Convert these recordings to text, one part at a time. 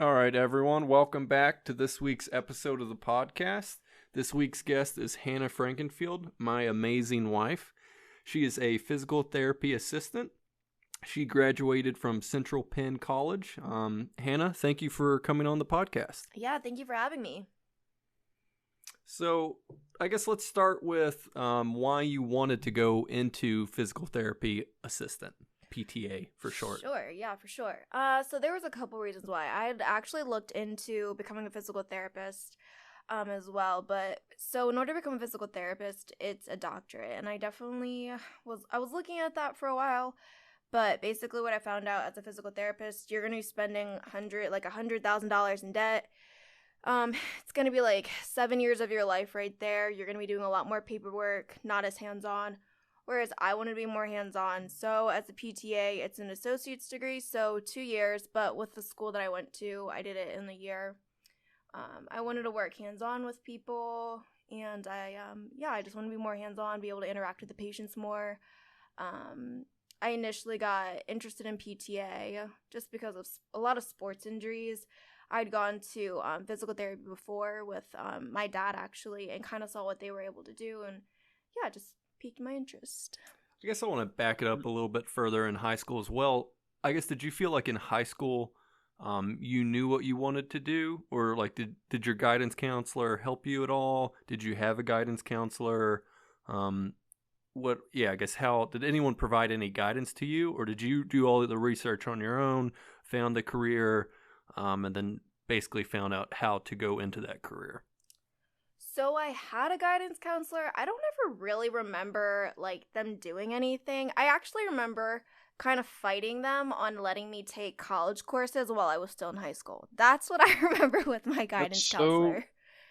All right, everyone, welcome back to this week's episode of the podcast. This week's guest is Hannah Frankenfield, my amazing wife. She is a physical therapy assistant. She graduated from Central Penn College. Hannah, thank you for coming on the podcast. Yeah, thank you for having me. So, I guess let's start with why you wanted to go into physical therapy assistant. PTA for short. Sure, yeah, for sure. So there was a couple reasons why. I had actually looked into becoming a physical therapist as well, but so in order to become a physical therapist, it's a doctorate, and I definitely was looking at that for a while, but basically what I found out as a physical therapist, you're going to be spending $100,000 in debt. It's going to be like 7 years of your life right there. You're going to be doing a lot more paperwork, not as hands-on. Whereas I wanted to be more hands-on. So as a PTA, it's an associate's degree, so 2 years. But with the school that I went to, I did it in the year. I wanted to work hands-on with people, and I just wanted to be more hands-on, be able to interact with the patients more. I initially got interested in PTA just because of a lot of sports injuries. I'd gone to physical therapy before with my dad, actually, and kind of saw what they were able to do, and yeah, just piqued my interest. I guess I want to back it up a little bit further in high school as well. I guess, did you feel like in high school you knew what you wanted to do? Or like did your guidance counselor help you at all? Did you have a guidance counselor? I guess how did anyone provide any guidance to you? Or did you do all of the research on your own, found a career, and then basically found out how to go into that career? So I had a guidance counselor. I don't ever really remember, like, them doing anything. I actually remember kind of fighting them on letting me take college courses while I was still in high school. That's what I remember with my guidance counselor.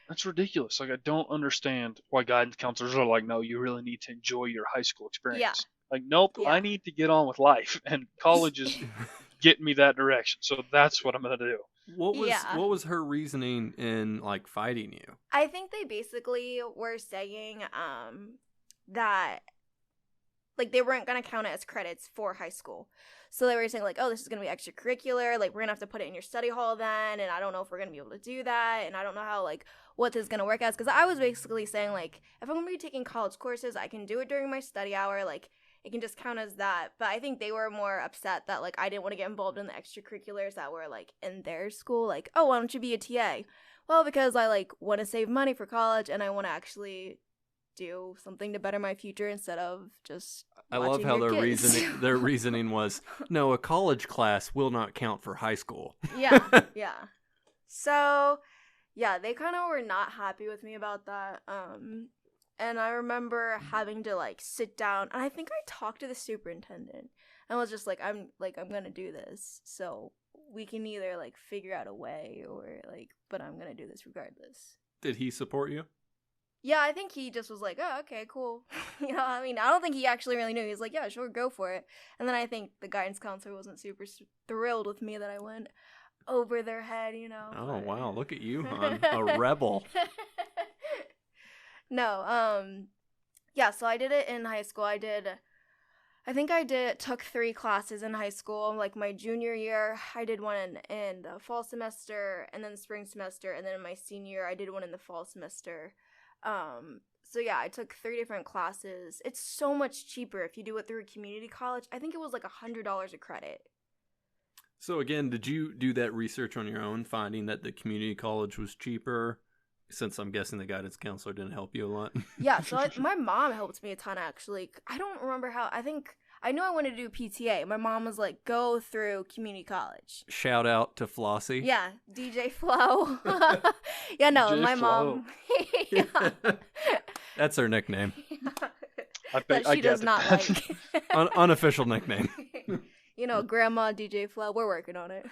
That's ridiculous. Like, I don't understand why guidance counselors are like, no, you really need to enjoy your high school experience. Yeah. Like, nope, Yeah. I need to get on with life, and college is getting me that direction. So that's what I'm going to do. What was her reasoning in like fighting you? I think they basically were saying that like they weren't going to count it as credits for high school. So they were saying like, oh, this is going to be extracurricular, like we're going to have to put it in your study hall then, and I don't know if we're going to be able to do that, and I don't know how like what this is going to work as, because I was basically saying like if I'm going to be taking college courses, I can do it during my study hour, like it can just count as that. But I think they were more upset that, like, I didn't want to get involved in the extracurriculars that were, like, in their school. Like, oh, why don't you be a TA? Well, because I, like, want to save money for college and I want to actually do something to better my future instead of just I love how their reasoning was, no, a college class will not count for high school. Yeah. So, yeah, they kind of were not happy with me about that. And I remember having to, like, sit down, and I think I talked to the superintendent, and was just like, I'm gonna do this, so we can either, like, figure out a way, or, like, but I'm gonna do this regardless. Did he support you? Yeah, I think he just was like, oh, okay, cool. I mean, I don't think he actually really knew. He was like, yeah, sure, go for it. And then I think the guidance counselor wasn't super thrilled with me that I went over their head, Oh, but... wow, look at you, hon. A rebel. No, yeah, so I did it in high school. Took 3 classes in high school. Like, my junior year, I did one in the fall semester, and then the spring semester, and then in my senior year, I did one in the fall semester. So yeah, I took 3 different classes. It's so much cheaper if you do it through a community college. I think it was like $100 a credit. So again, did you do that research on your own, finding that the community college was cheaper? Since I'm guessing the guidance counselor didn't help you a lot. Yeah, so my mom helped me a ton, actually. I don't remember how. I knew I wanted to do PTA. My mom was like, go through community college. Shout out to Flossie. Yeah, DJ Flo. Yeah, no, DJ my Flo. mom. Yeah. That's her nickname. I bet That she does not like. Unofficial nickname. Grandma DJ Flo. We're working on it.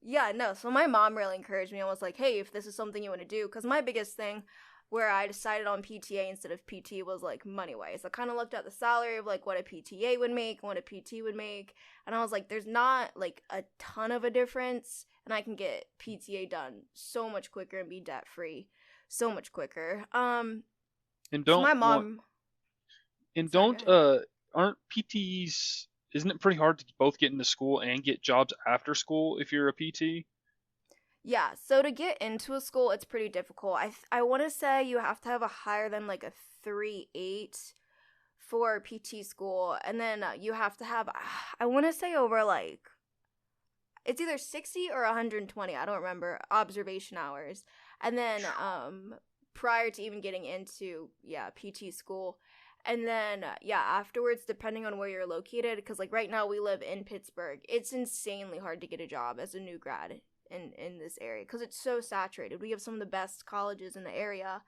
Yeah, no, so my mom really encouraged me and was like, hey, if this is something you want to do, because my biggest thing where I decided on PTA instead of PT was, like, money-wise. I kind of looked at the salary of, like, what a PTA would make and what a PT would make, and I was like, there's not, like, a ton of a difference, and I can get PTA done so much quicker and be debt-free so much quicker. And so my mom... aren't PTs isn't it pretty hard to both get into school and get jobs after school if you're a PT? Yeah, so to get into a school, it's pretty difficult. I want to say you have to have a higher than like a 3.8 for PT school, and then you have to have, I want to say over like, it's either 60 or 120, I don't remember, observation hours. And then prior to even getting into, PT school. And then, afterwards, depending on where you're located, because like right now we live in Pittsburgh, it's insanely hard to get a job as a new grad in this area because it's so saturated. We have some of the best colleges in the area,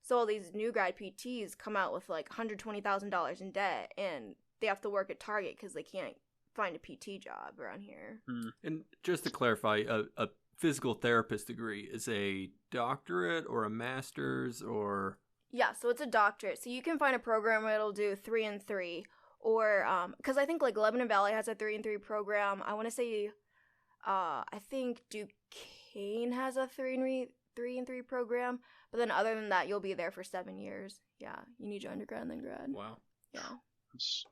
so all these new grad PTs come out with like $120,000 in debt, and they have to work at Target because they can't find a PT job around here. And just to clarify, a physical therapist degree is a doctorate or a master's or... Yeah, so it's a doctorate. So you can find a program where it'll do 3 and 3, or because I think like Lebanon Valley has a 3 and 3 program. I want to say I think Duquesne has a 3 and 3 program, but then other than that, you'll be there for 7 years. Yeah, you need your undergrad and then grad. Wow. Yeah. It's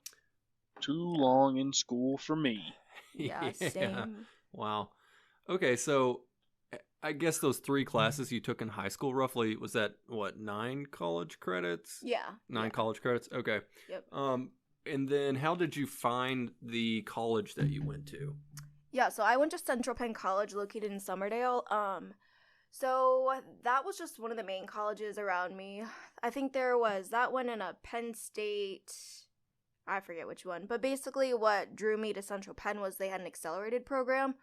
too long in school for me. Yeah, same. Wow. Okay, so I guess those 3 classes you took in high school, roughly, was that, 9 college credits? Yeah. 9 college credits? Okay. Yep. And then how did you find the college that you went to? Yeah, so I went to Central Penn College located in Summerdale. So that was just one of the main colleges around me. I think there was that one in a Penn State, I forget which one. But basically what drew me to Central Penn was they had an accelerated program.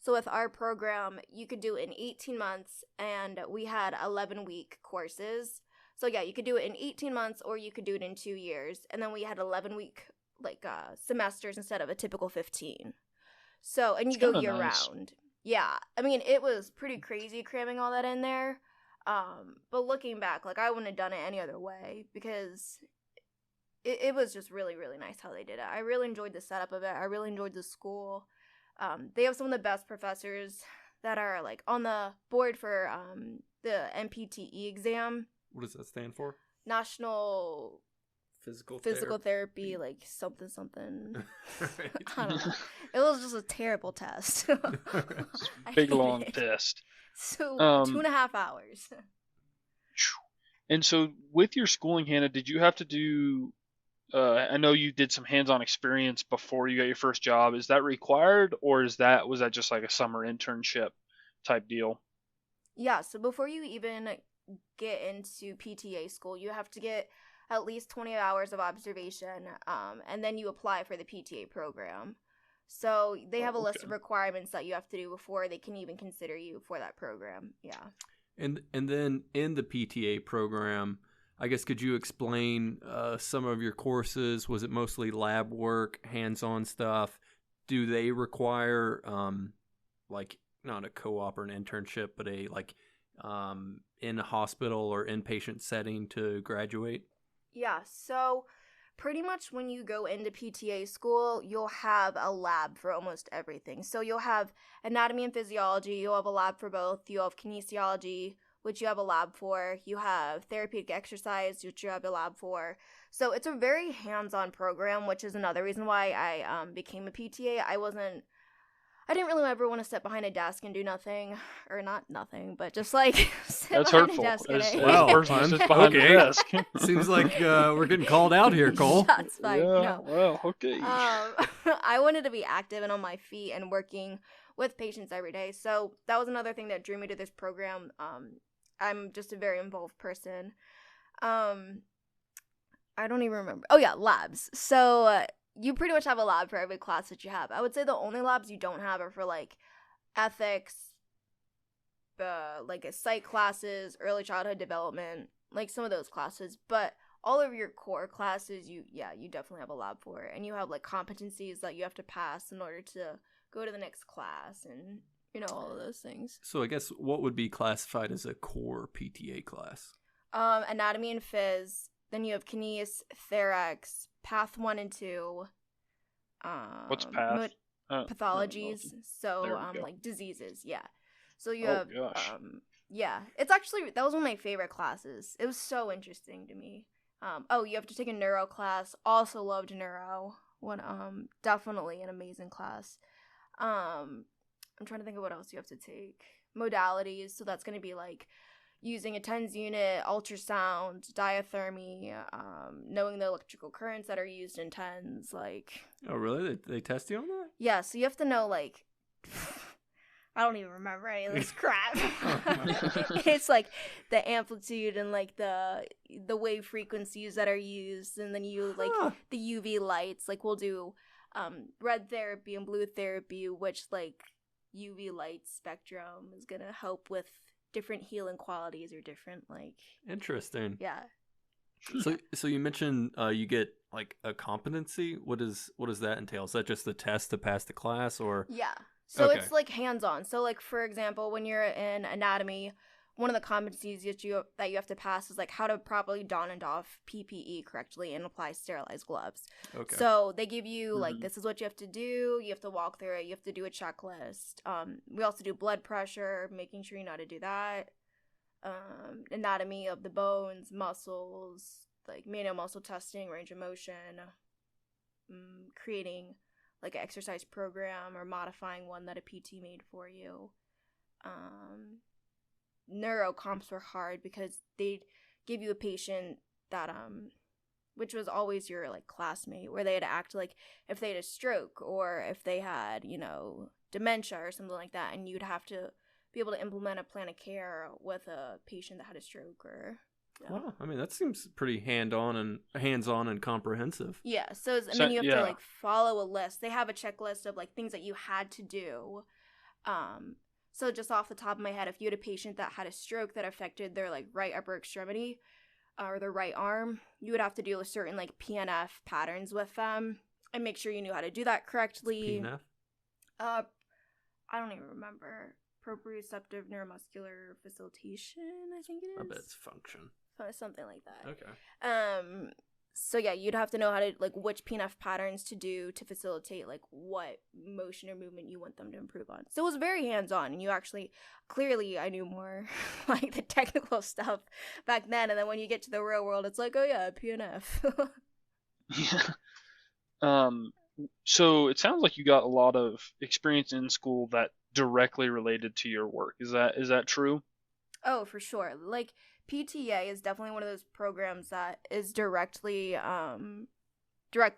So with our program, you could do it in 18 months, and we had 11-week courses. So yeah, you could do it in 18 months, or you could do it in 2 years. And then we had 11-week semesters instead of a typical 15. So, and you go year round. Yeah, I mean, it was pretty crazy cramming all that in there. But looking back, like, I wouldn't have done it any other way because it was just really, really nice how they did it. I really enjoyed the setup of it. I really enjoyed the school. They have some of the best professors that are, like, on the board for the NPTE exam. What does that stand for? National... Physical therapy, like something. Right. I don't know. It was just a terrible test. Big long test. So 2.5 hours. And so with your schooling, Hannah, did you have to do, I know you did some hands-on experience before you got your first job. Is that required, or was that just like a summer internship type deal? Yeah, so before you even get into PTA school, you have to get at least 20 hours of observation, and then you apply for the PTA program. So they have a list of requirements that you have to do before they can even consider you for that program. Yeah. And then in the PTA program, I guess could you explain some of your courses? Was it mostly lab work, hands-on stuff? Do they require like not a co-op or an internship, but a in a hospital or inpatient setting to graduate? Yeah, so pretty much when you go into PTA school, you'll have a lab for almost everything. So you'll have anatomy and physiology, you'll have a lab for both. You'll have kinesiology, which you have a lab for. You have therapeutic exercise, which you have a lab for. So it's a very hands-on program, which is another reason why I became a PTA. I didn't really ever want to sit behind a desk and do nothing, or not nothing, but just like sit That's behind hurtful. a desk. Wow, Person sits behind the desk. Seems like we're getting called out here, Cole. Shots fired. Yeah, No. well, okay. I wanted to be active and on my feet and working with patients every day. So that was another thing that drew me to this program. I'm just a very involved person. I don't even remember. Oh yeah, labs. So you pretty much have a lab for every class that you have. I would say the only labs you don't have are for like ethics, like psych classes, early childhood development, like some of those classes. But all of your core classes, you definitely have a lab for, and you have like competencies that you have to pass in order to go to the next class, and all of those things. So I guess what would be classified as a core PTA class? Anatomy and phys. Then you have kines, therex, path 1 and 2. What's path? Pathologies. So like diseases. Yeah. So you have gosh. yeah. It's actually that was one of my favorite classes. It was so interesting to me. You have to take a neuro class. Also loved neuro. Definitely an amazing class. I'm trying to think of what else you have to take. Modalities, so that's going to be like using a TENS unit, ultrasound, diathermy, knowing the electrical currents that are used in TENS, like... Oh, really? They test you on that? Yeah, so you have to know, like... I don't even remember any of this crap. It's like the amplitude and like the wave frequencies that are used, and then you like the UV lights. Like we'll do red therapy and blue therapy, which like UV light spectrum is gonna help with different healing qualities or different like. Interesting. Yeah. So you mentioned you get like a competency. What does that entail? Is that just the test to pass the class, or? Yeah. So Okay. It's like hands-on. So like for example, when you're in anatomy, one of the competencies that you have to pass is like how to properly don and doff PPE correctly and apply sterilized gloves. Okay. So they give you like this is what you have to do. You have to walk through it. You have to do a checklist. We also do blood pressure, making sure you know how to do that. Anatomy of the bones, muscles, like manual muscle testing, range of motion, creating like an exercise program or modifying one that a PT made for you. Neuro comps were hard because they'd give you a patient that which was always your like classmate, where they'd act like if they had a stroke or if they had, you know, dementia or something like that, and you'd have to be able to implement a plan of care with a patient that had a stroke or... Wow, I mean that seems pretty hands-on and comprehensive. Yeah, and then you have to like follow a list. They have a checklist of like things that you had to do. So just off the top of my head, if you had a patient that had a stroke that affected their like right upper extremity or their right arm, you would have to do a certain like PNF patterns with them and make sure you knew how to do that correctly. PNF? I don't even remember. Proprioceptive neuromuscular facilitation, I think it is. I bet it's function. Something like that. Okay. So yeah, you'd have to know how to like which PNF patterns to do to facilitate like what motion or movement you want them to improve on. So it was very hands-on, and you actually clearly I knew more like the technical stuff back then, and then when you get to the real world, it's like, oh yeah, PNF. Yeah. So it sounds like you got a lot of experience in school that directly related to your work. Is that true? Oh, for sure. Like PTA is definitely one of those programs that is directly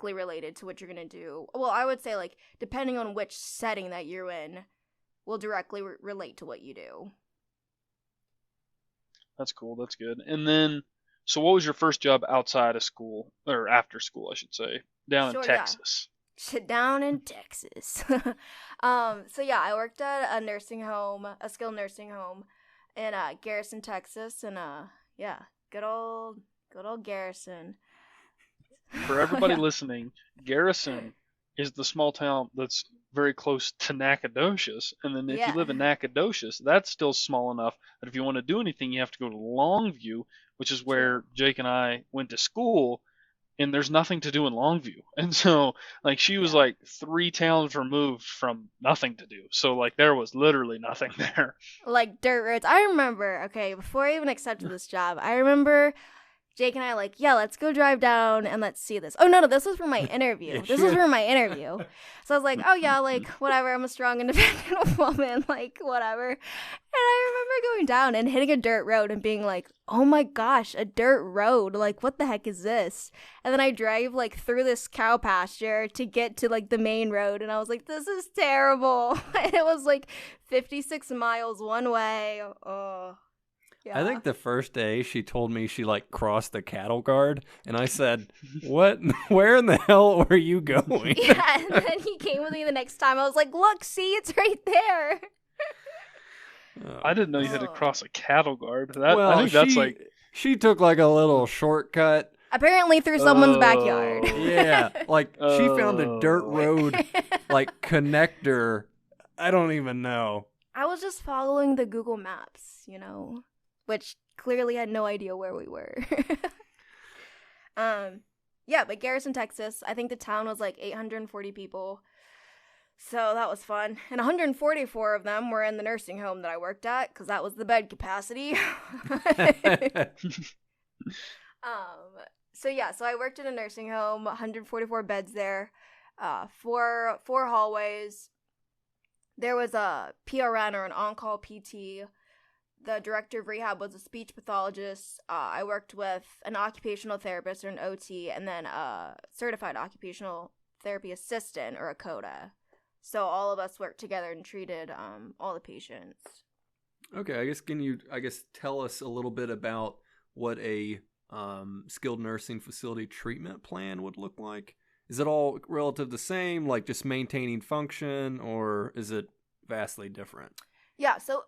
related to what you're going to do. Well, I would say like depending on which setting that you're in will directly relate to what you do. That's cool. That's good. And then so what was your first job outside of school, or after school, I should say, down in Texas? Yeah. Down in Texas. So yeah, I worked at a nursing home, a skilled nursing home in Garrison, Texas, and yeah, good old Garrison. For everybody listening, Garrison is the small town that's very close to Nacogdoches, and then if you live in Nacogdoches, that's still small enough that if you want to do anything, you have to go to Longview, which is where Jake and I went to school. And there's nothing to do in Longview. And so, like, she was, like, 3 towns removed from nothing to do. So, like, there was literally nothing there. Like, dirt roads. I remember, okay, before I even accepted this job, I remember Jake and I like, yeah, let's go drive down and let's see this. Oh, no, this was for my interview. This was for my interview. So I was like, oh, yeah, like, whatever. I'm a strong, independent woman, like, whatever. And I remember going down and hitting a dirt road and being like, oh, my gosh, a dirt road. Like, what the heck is this? And then I drive, like, through this cow pasture to get to, like, the main road. And I was like, this is terrible. And it was, like, 56 miles one way. Oh. Yeah. I think the first day she told me she like crossed the cattle guard, and I said, "What? Where in the hell were you going?" Yeah, and then he came with me the next time. I was like, "Look, see, it's right there." I didn't know you had to cross a cattle guard. I think that's like she took like a little shortcut. Apparently through someone's backyard. Yeah, like she found a dirt road like connector. I don't even know. I was just following the Google Maps, you know, which clearly had no idea where we were. Yeah, but Garrison, Texas, I think the town was like 840 people. So that was fun. And 144 of them were in the nursing home that I worked at, because that was the bed capacity. So I worked in a nursing home, 144 beds there. four hallways. There was a PRN or an on-call PT. The director of rehab was a speech pathologist. I worked with an occupational therapist or an OT, and then a certified occupational therapy assistant or a CODA. So all of us worked together and treated all the patients. Okay, can you tell us a little bit about what a skilled nursing facility treatment plan would look like? Is it all relative the same, like just maintaining function, or is it vastly different? Yeah, so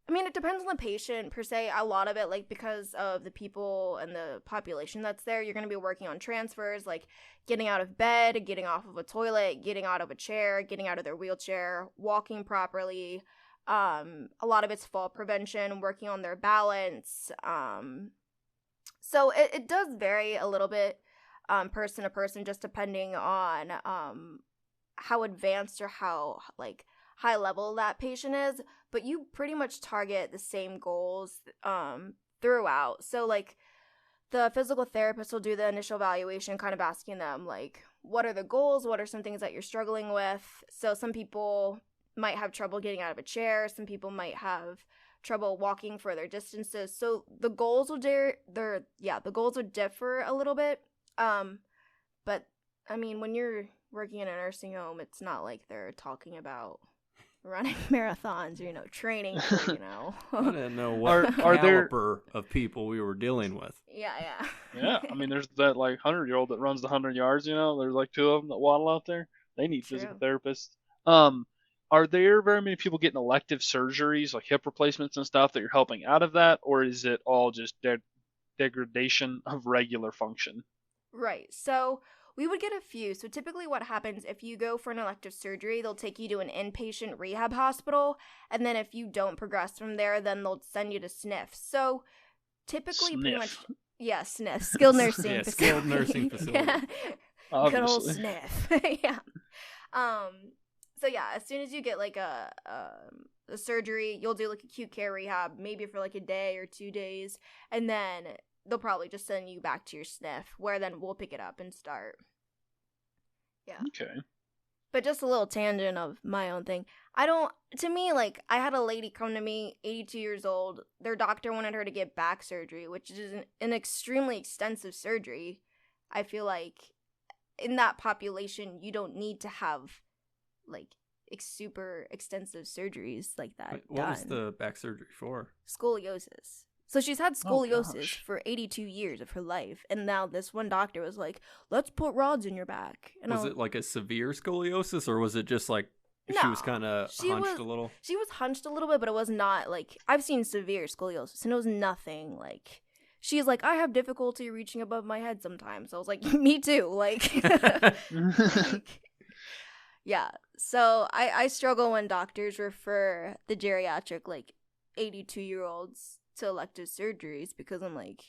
I mean, it depends on the patient per se. A lot of it, like, because of the people and the population that's there, you're going to be working on transfers, like getting out of bed, getting off of a toilet, getting out of a chair, getting out of their wheelchair, walking properly. A lot of it's fall prevention, working on their balance. So it does vary a little bit person to person, just depending on how advanced or how, like, high level that patient is, but you pretty much target the same goals throughout. So, like, the physical therapist will do the initial evaluation, kind of asking them, like, what are the goals? What are some things that you're struggling with? So some people might have trouble getting out of a chair. Some people might have trouble walking further distances. So the goals will the goals would differ a little bit. But I mean, when you're working in a nursing home, it's not like they're talking about running marathons, training for, I didn't know what caliber of people we were dealing with. Yeah. Yeah, I mean, there's that, like, 100-year-old that runs the 100 yards, There's, like, 2 of them that waddle out there. They need physical therapists. Are there very many people getting elective surgeries, like hip replacements and stuff, that you're helping out of that, or is it all just degradation of regular function? Right, so we would get a few. So typically what happens, if you go for an elective surgery, they'll take you to an inpatient rehab hospital, and then if you don't progress from there, then they'll send you to SNF. So typically SNF. Pretty much, yeah, SNF, skilled nursing yeah, facility. Skilled nursing facility. Yeah. Good old SNF. Yeah. So yeah, as soon as you get like a surgery, you'll do like acute care rehab, maybe for like a day or 2 days, and then they'll probably just send you back to your SNF, where then we'll pick it up and start. Yeah. Okay. But just a little tangent of my own thing. To me, like, I had a lady come to me, 82 years old. Their doctor wanted her to get back surgery, which is an extremely extensive surgery. I feel like in that population, you don't need to have, like, super extensive surgeries like that. Wait, what was the back surgery for? Scoliosis. So she's had scoliosis for 82 years of her life, and now this one doctor was like, let's put rods in your back. And was it like a severe scoliosis, or was it just like she was kind of hunched a little? She was hunched a little bit, but it was not like, I've seen severe scoliosis, and it was nothing like, she's like, I have difficulty reaching above my head sometimes. I was like, me too. Like, yeah. So I struggle when doctors refer the geriatric, like, 82-year-olds to elective surgeries, because I'm like,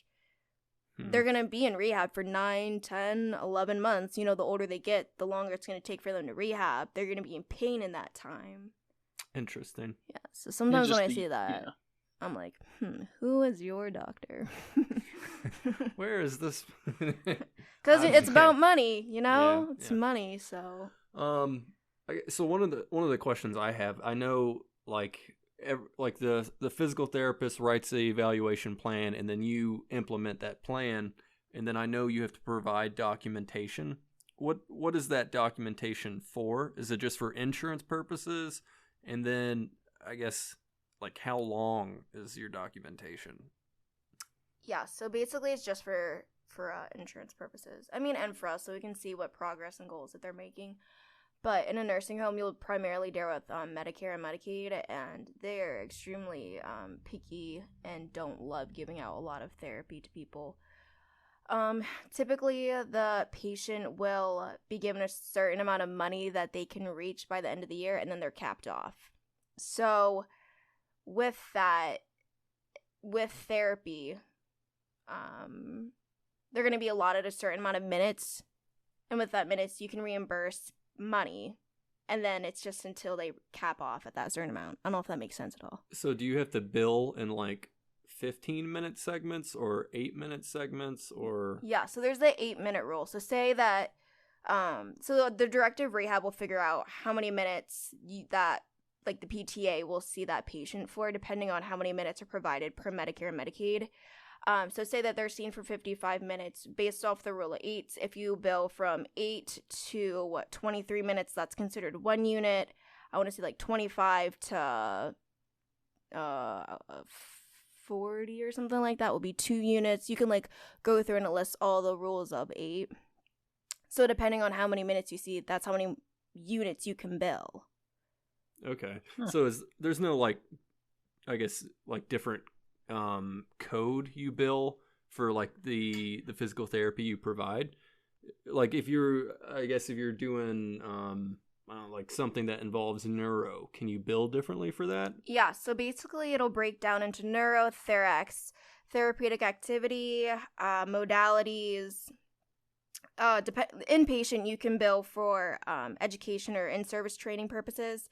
they're going to be in rehab for 9, 10, 11 months. The older they get, the longer it's going to take for them to rehab. They're going to be in pain in that time. Interesting. Yeah. So sometimes when I see that, I'm like, who is your doctor? Where is this? Because it's about money, Yeah, it's money. So so one of the questions I have, I know, like the physical therapist writes the evaluation plan, and then you implement that plan, and then I know you have to provide documentation. What is that documentation for? Is it just for insurance purposes? And then I guess, like, how long is your documentation? Yeah, so basically it's just for insurance purposes. I mean, and for us, so we can see what progress and goals that they're making. But in a nursing home, you'll primarily deal with Medicare and Medicaid, and they're extremely picky and don't love giving out a lot of therapy to people. Typically, the patient will be given a certain amount of money that they can reach by the end of the year, and then they're capped off. So with that, with therapy, they're going to be allotted a certain amount of minutes, and with that minutes, you can reimburse money, and then it's just until they cap off at that certain amount. I don't know if that makes sense at all. So do you have to bill in like 15-minute segments or 8-minute segments, or? Yeah, so there's the 8-minute rule. So say that So the directive rehab will figure out how many minutes that like the PTA will see that patient for, depending on how many minutes are provided per Medicare and Medicaid. So say that they're seen for 55 minutes based off the rule of eights. If you bill from 8 to 23 minutes, that's considered 1 unit. I want to say like 25 to 40 or something like that will be 2 units. You can like go through and it lists all the rules of 8. So depending on how many minutes you see, that's how many units you can bill. Okay. So there's no like, I guess like different code you bill for like the physical therapy you provide? Like if you're doing like something that involves neuro, can you bill differently for that? Yeah, so basically it'll break down into neuro, thorax, therapeutic activity, modalities. Inpatient you can bill for education or in-service training purposes,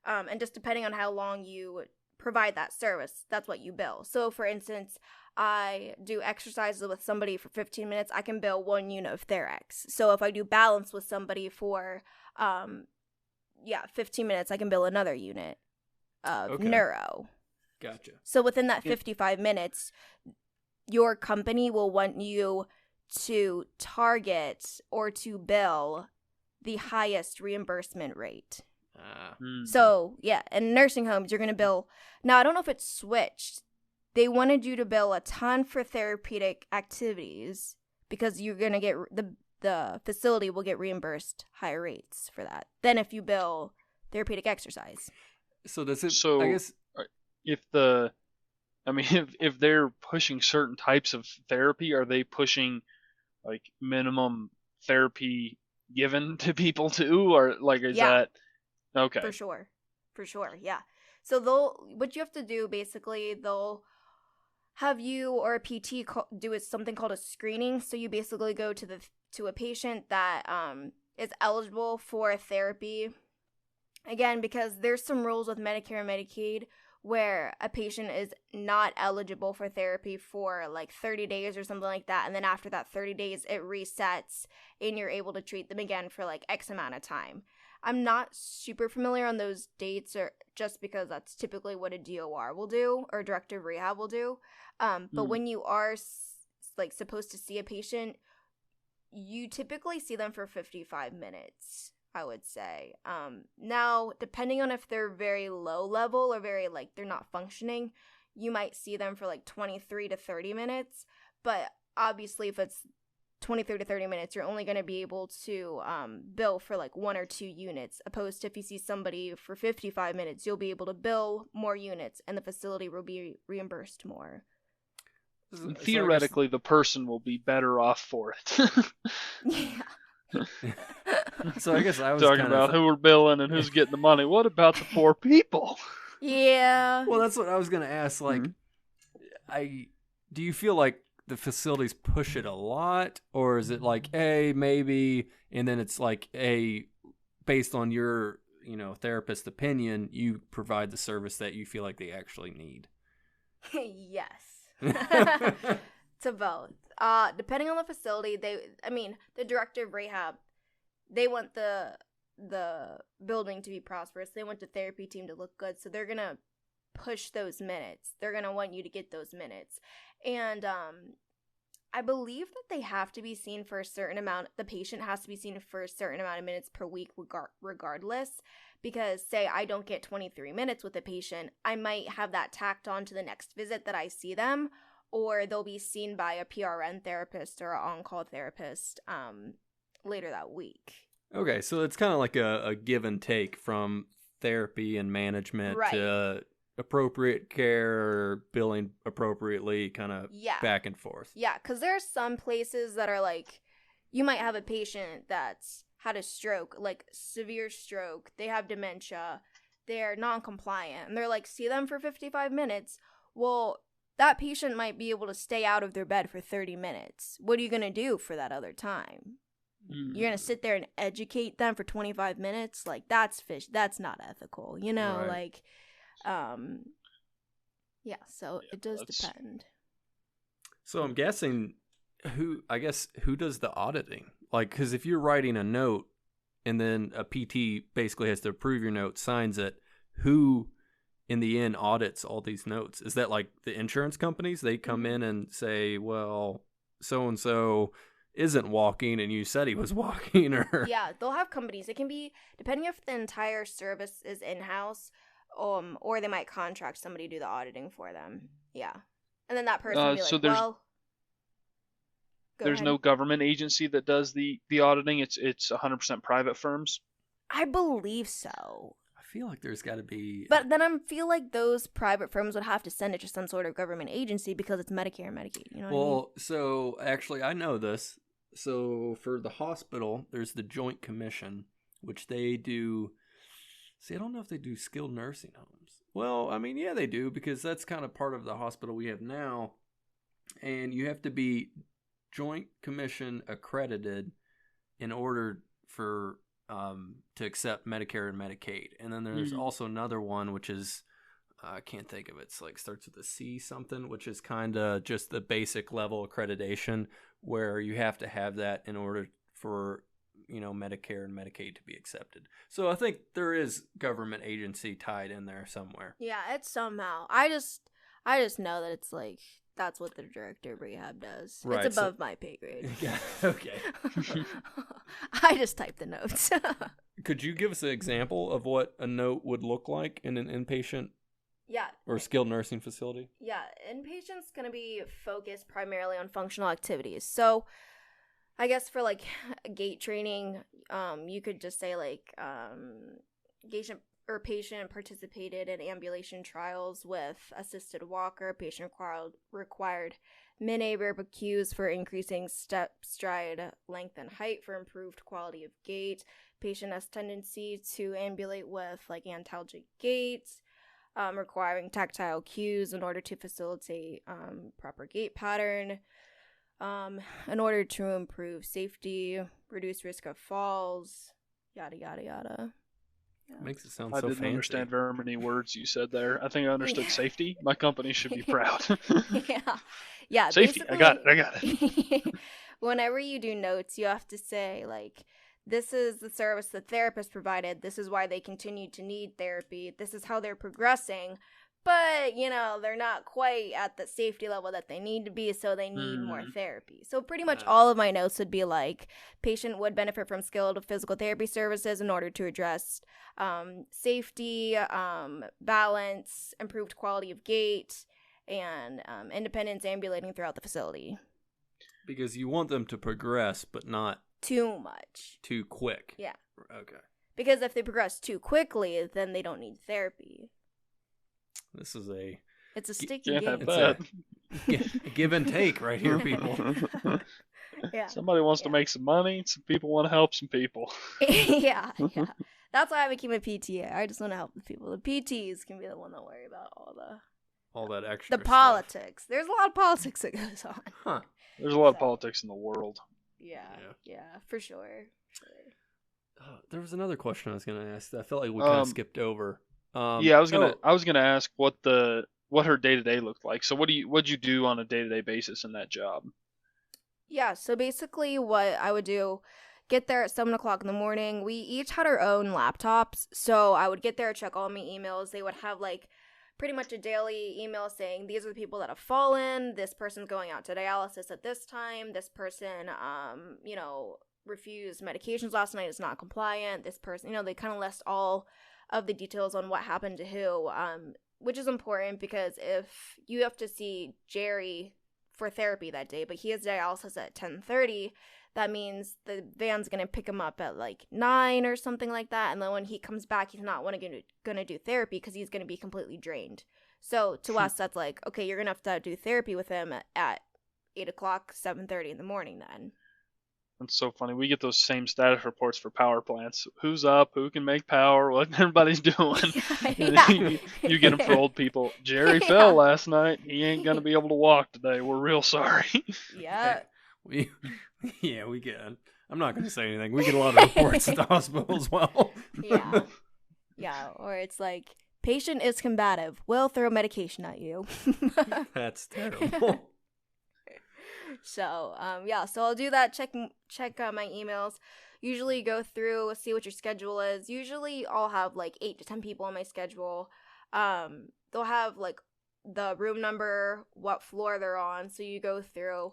and just depending on how long you provide that service, that's what you bill. So for instance, I do exercises with somebody for 15 minutes, I can bill 1 unit of thorax. So if I do balance with somebody for 15 minutes, I can bill another unit of neuro. Gotcha. So within that 55 minutes, your company will want you to target or to bill the highest reimbursement rate. So, yeah, in nursing homes, you're going to bill. Now, I don't know if it's switched. They wanted you to bill a ton for therapeutic activities because you're going to get the facility will get reimbursed higher rates for that than if you bill therapeutic exercise. So does it? So I guess if they're pushing certain types of therapy, are they pushing like minimum therapy given to people too, or like is that okay? For sure, yeah. So what you have to do basically, they'll have you or a PT do something called a screening. So you basically go to a patient that is eligible for therapy. Again, because there's some rules with Medicare and Medicaid where a patient is not eligible for therapy for like 30 days or something like that. And then after that 30 days, it resets and you're able to treat them again for like X amount of time. I'm not super familiar on those dates, or just because that's typically what a DOR will do or directive rehab will do. But when you are like supposed to see a patient, you typically see them for 55 minutes, I would say. Now, depending on if they're very low level or very like they're not functioning, you might see them for like 23 to 30 minutes. But obviously, if it's 23 to 30 minutes, you're only going to be able to bill for like 1 or 2 units, opposed to if you see somebody for 55 minutes, you'll be able to bill more units and the facility will be reimbursed more. And theoretically, the person will be better off for it. Yeah. So I guess I was talking about who we're billing and who's getting the money. What about the poor people? Yeah. Well, that's what I was going to ask. Like, do you feel like the facilities push it a lot, or is it like A, maybe, and then it's like A, based on your, therapist opinion, you provide the service that you feel like they actually need? Yes. To both. Depending on the facility, the directive rehab, they want the building to be prosperous. They want the therapy team to look good, so they're gonna push those minutes. They're gonna want you to get those minutes. And I believe that they have to be seen for a certain amount. The patient has to be seen for a certain amount of minutes per week, regardless. Because say I don't get 23 minutes with a patient, I might have that tacked on to the next visit that I see them, or they'll be seen by a PRN therapist or an on-call therapist later that week. Okay, so it's kind of like a give and take from therapy and management to appropriate care, billing appropriately, kind of back and forth. Yeah, because there are some places that are like, you might have a patient that's had a stroke, like severe stroke, they have dementia, they're non-compliant, and they're like, see them for 55 minutes. Well, that patient might be able to stay out of their bed for 30 minutes. What are you going to do for that other time? You're going to sit there and educate them for 25 minutes? Like, that's not ethical, Right. Like, so it does depend. So I'm guessing who does the auditing? like, because if you're writing a note and then a PT basically has to approve your note, signs it, who in the end audits all these notes? Is that like the insurance companies? They come in and say, well, so-and-so isn't walking and you said he was walking, or... Yeah, they'll have companies. It can be, depending if the entire service is in-house, or they might contract somebody to do the auditing for them. Yeah. And then that person will be So like, there's well... there's no government agency that does the auditing. It's 100% private firms. I believe so. I feel like there's got to be... But then I feel like those private firms would have to send it to some sort of government agency because it's Medicare and Medicaid. You know what I mean? Well, so actually, I know this. So for the hospital, there's the Joint Commission, which they do. See, I don't know if they do skilled nursing homes. Well, I mean, yeah, they do, because that's kind of part of the hospital we have now. And you have to be Joint Commission accredited in order for to accept Medicare and Medicaid. And then there's also another one, which is, I can't think of it. It's like starts with a C something, which is kind of just the basic level accreditation, where you have to have that in order for, you know, Medicare and Medicaid to be accepted. So I think there is government agency tied in there somewhere. Yeah, it's somehow. I just know that it's like, that's what the director of rehab does. Right, it's above my pay grade. Yeah, okay. I just type the notes. Could you give us an example of what a note would look like in an inpatient or skilled nursing facility? Yeah, inpatient's going to be focused primarily on functional activities. So I guess for like gait training, you could just say like patient participated in ambulation trials with assisted walker. Patient required mini-verbal cues for increasing step, stride, length, and height for improved quality of gait. Patient has tendency to ambulate with like antalgic gait, requiring tactile cues in order to facilitate proper gait pattern. In order to improve safety, reduce risk of falls, yada, yada, yada. Yeah. Makes it sound I so didn't fancy. understand very many words you said there. I think I understood safety. My company should be proud. Yeah. Safety. I got it. Whenever you do notes, you have to say, like, this is the service the therapist provided. This is why they continue to need therapy. This is how they're progressing. But, you know, they're not quite at the safety level that they need to be, so they need more therapy. So pretty much all of my notes would be like, patient would benefit from skilled physical therapy services in order to address safety, balance, improved quality of gait, and independence ambulating throughout the facility. Because you want them to progress, but not too much. Too quick. Yeah. Okay. Because if they progress too quickly, then they don't need therapy. This is it's a sticky game. It's a give and take right here, people. Yeah. Somebody wants to make some money. Some people want to help some people. Yeah. That's why I became a PTA. I just want to help the people. The PTs can be the one that worry about all that extra the politics. There's a lot of politics that goes on. Huh. There's a lot of politics in the world. Yeah, for sure. There was another question I was going to ask that I felt like we kind of skipped over. I was gonna ask what her day-to-day looked like. So what'd you do on a day-to-day basis in that job? Yeah, so basically what I would do, get there at 7 o'clock in the morning. We each had our own laptops, so I would get there, check all my emails. They would have like pretty much a daily email saying these are the people that have fallen, this person's going out to dialysis at this time, this person refused medications last night, is not compliant, this person, they kind of list all of the details on what happened to who, which is important because if you have to see Jerry for therapy that day, but he has dialysis at 10:30, that means the van's going to pick him up at like 9 or something like that, and then when he comes back, he's not going to do therapy because he's going to be completely drained. So to us, that's like, okay, you're going to have to do therapy with him at 8 o'clock, 7:30 in the morning then. That's so funny. We get those same status reports for power plants. Who's up? Who can make power? What everybody's doing. You get them for old people. Jerry fell last night. He ain't going to be able to walk today. We're real sorry. Yeah. We get it. I'm not going to say anything. We get a lot of reports at the hospital as well. Yeah. Yeah, or it's like, patient is combative. We'll throw medication at you. That's terrible. So, yeah, so I'll do that. Check my emails. Usually go through, see what your schedule is. Usually I'll have like 8 to 10 people on my schedule. They'll have like the room number, what floor they're on. So you go through.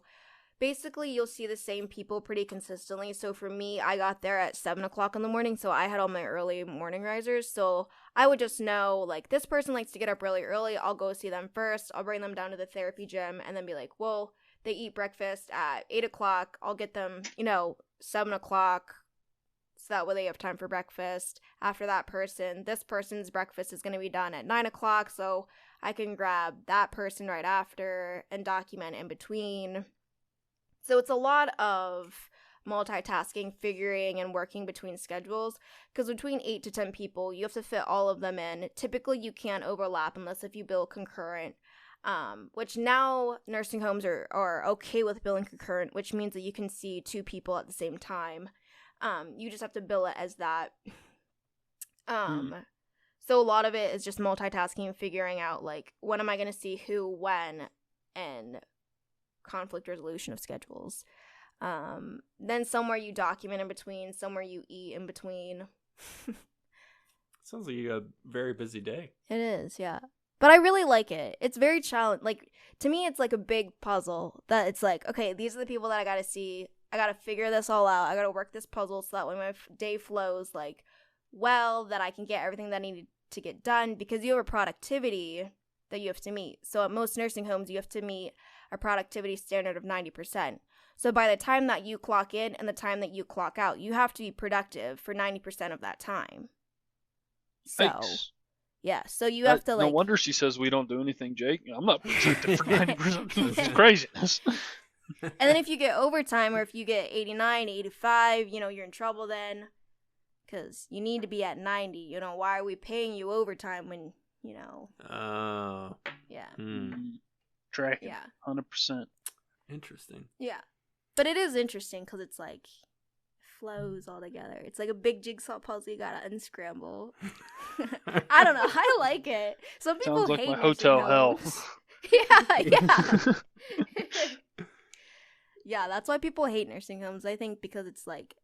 Basically, you'll see the same people pretty consistently. So for me, I got there at 7 o'clock in the morning. So I had all my early morning risers. So I would just know, like, this person likes to get up really early. I'll go see them first. I'll bring them down to the therapy gym and then be like, well, they eat breakfast at 8 o'clock. I'll get them, 7 o'clock. So that way they have time for breakfast. After that person, this person's breakfast is going to be done at 9 o'clock. So I can grab that person right after and document in between. So it's a lot of multitasking, figuring, and working between schedules. Because between 8 to 10 people, you have to fit all of them in. Typically, you can't overlap unless if you bill concurrent. Which now nursing homes are okay with billing concurrent, which means that you can see 2 people at the same time. You just have to bill it as that. So a lot of it is just multitasking, figuring out, like, when am I going to see who, when, and conflict resolution of schedules. Then somewhere you document in between, somewhere you eat in between. Sounds like you got a very busy day. It is, yeah. But I really like it. It's very challenging. Like, to me, it's like a big puzzle that it's like, okay, these are the people that I gotta see. I gotta figure this all out. I gotta work this puzzle so that when my day flows, like, well, that I can get everything that I need to get done, because you have a productivity that you have to meet. So at most nursing homes, you have to meet a productivity standard of 90%. So by the time that you clock in and the time that you clock out, you have to be productive for 90% of that time. So, Thanks. yeah, so you have to, like... No wonder she says we don't do anything, Jake. I'm not productive for 90%. It's craziness. And then if you get overtime, or if you get 89, 85, you're in trouble then. Because you need to be at 90. Why are we paying you overtime when, Oh. Yeah. Tracking. Yeah. 100%. Interesting. Yeah. But it is interesting because it's like flows all together. It's like a big jigsaw puzzle you gotta unscramble. I don't know. I like it. Some people Sounds like hate my hotel hell. Yeah. Yeah, that's why people hate nursing homes. I think because it's like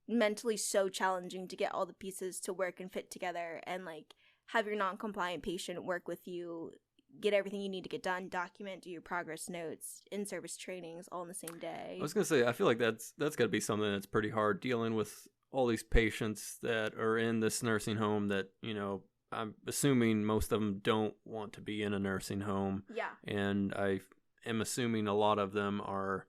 mentally so challenging to get all the pieces to work and fit together, and like have your non-compliant patient work with you, get everything you need to get done, document, do your progress notes, in-service trainings all in the same day. I was gonna say, I feel like that's got to be something that's pretty hard, dealing with all these patients that are in this nursing home that, I'm assuming most of them don't want to be in a nursing home. Yeah. And I am assuming a lot of them are,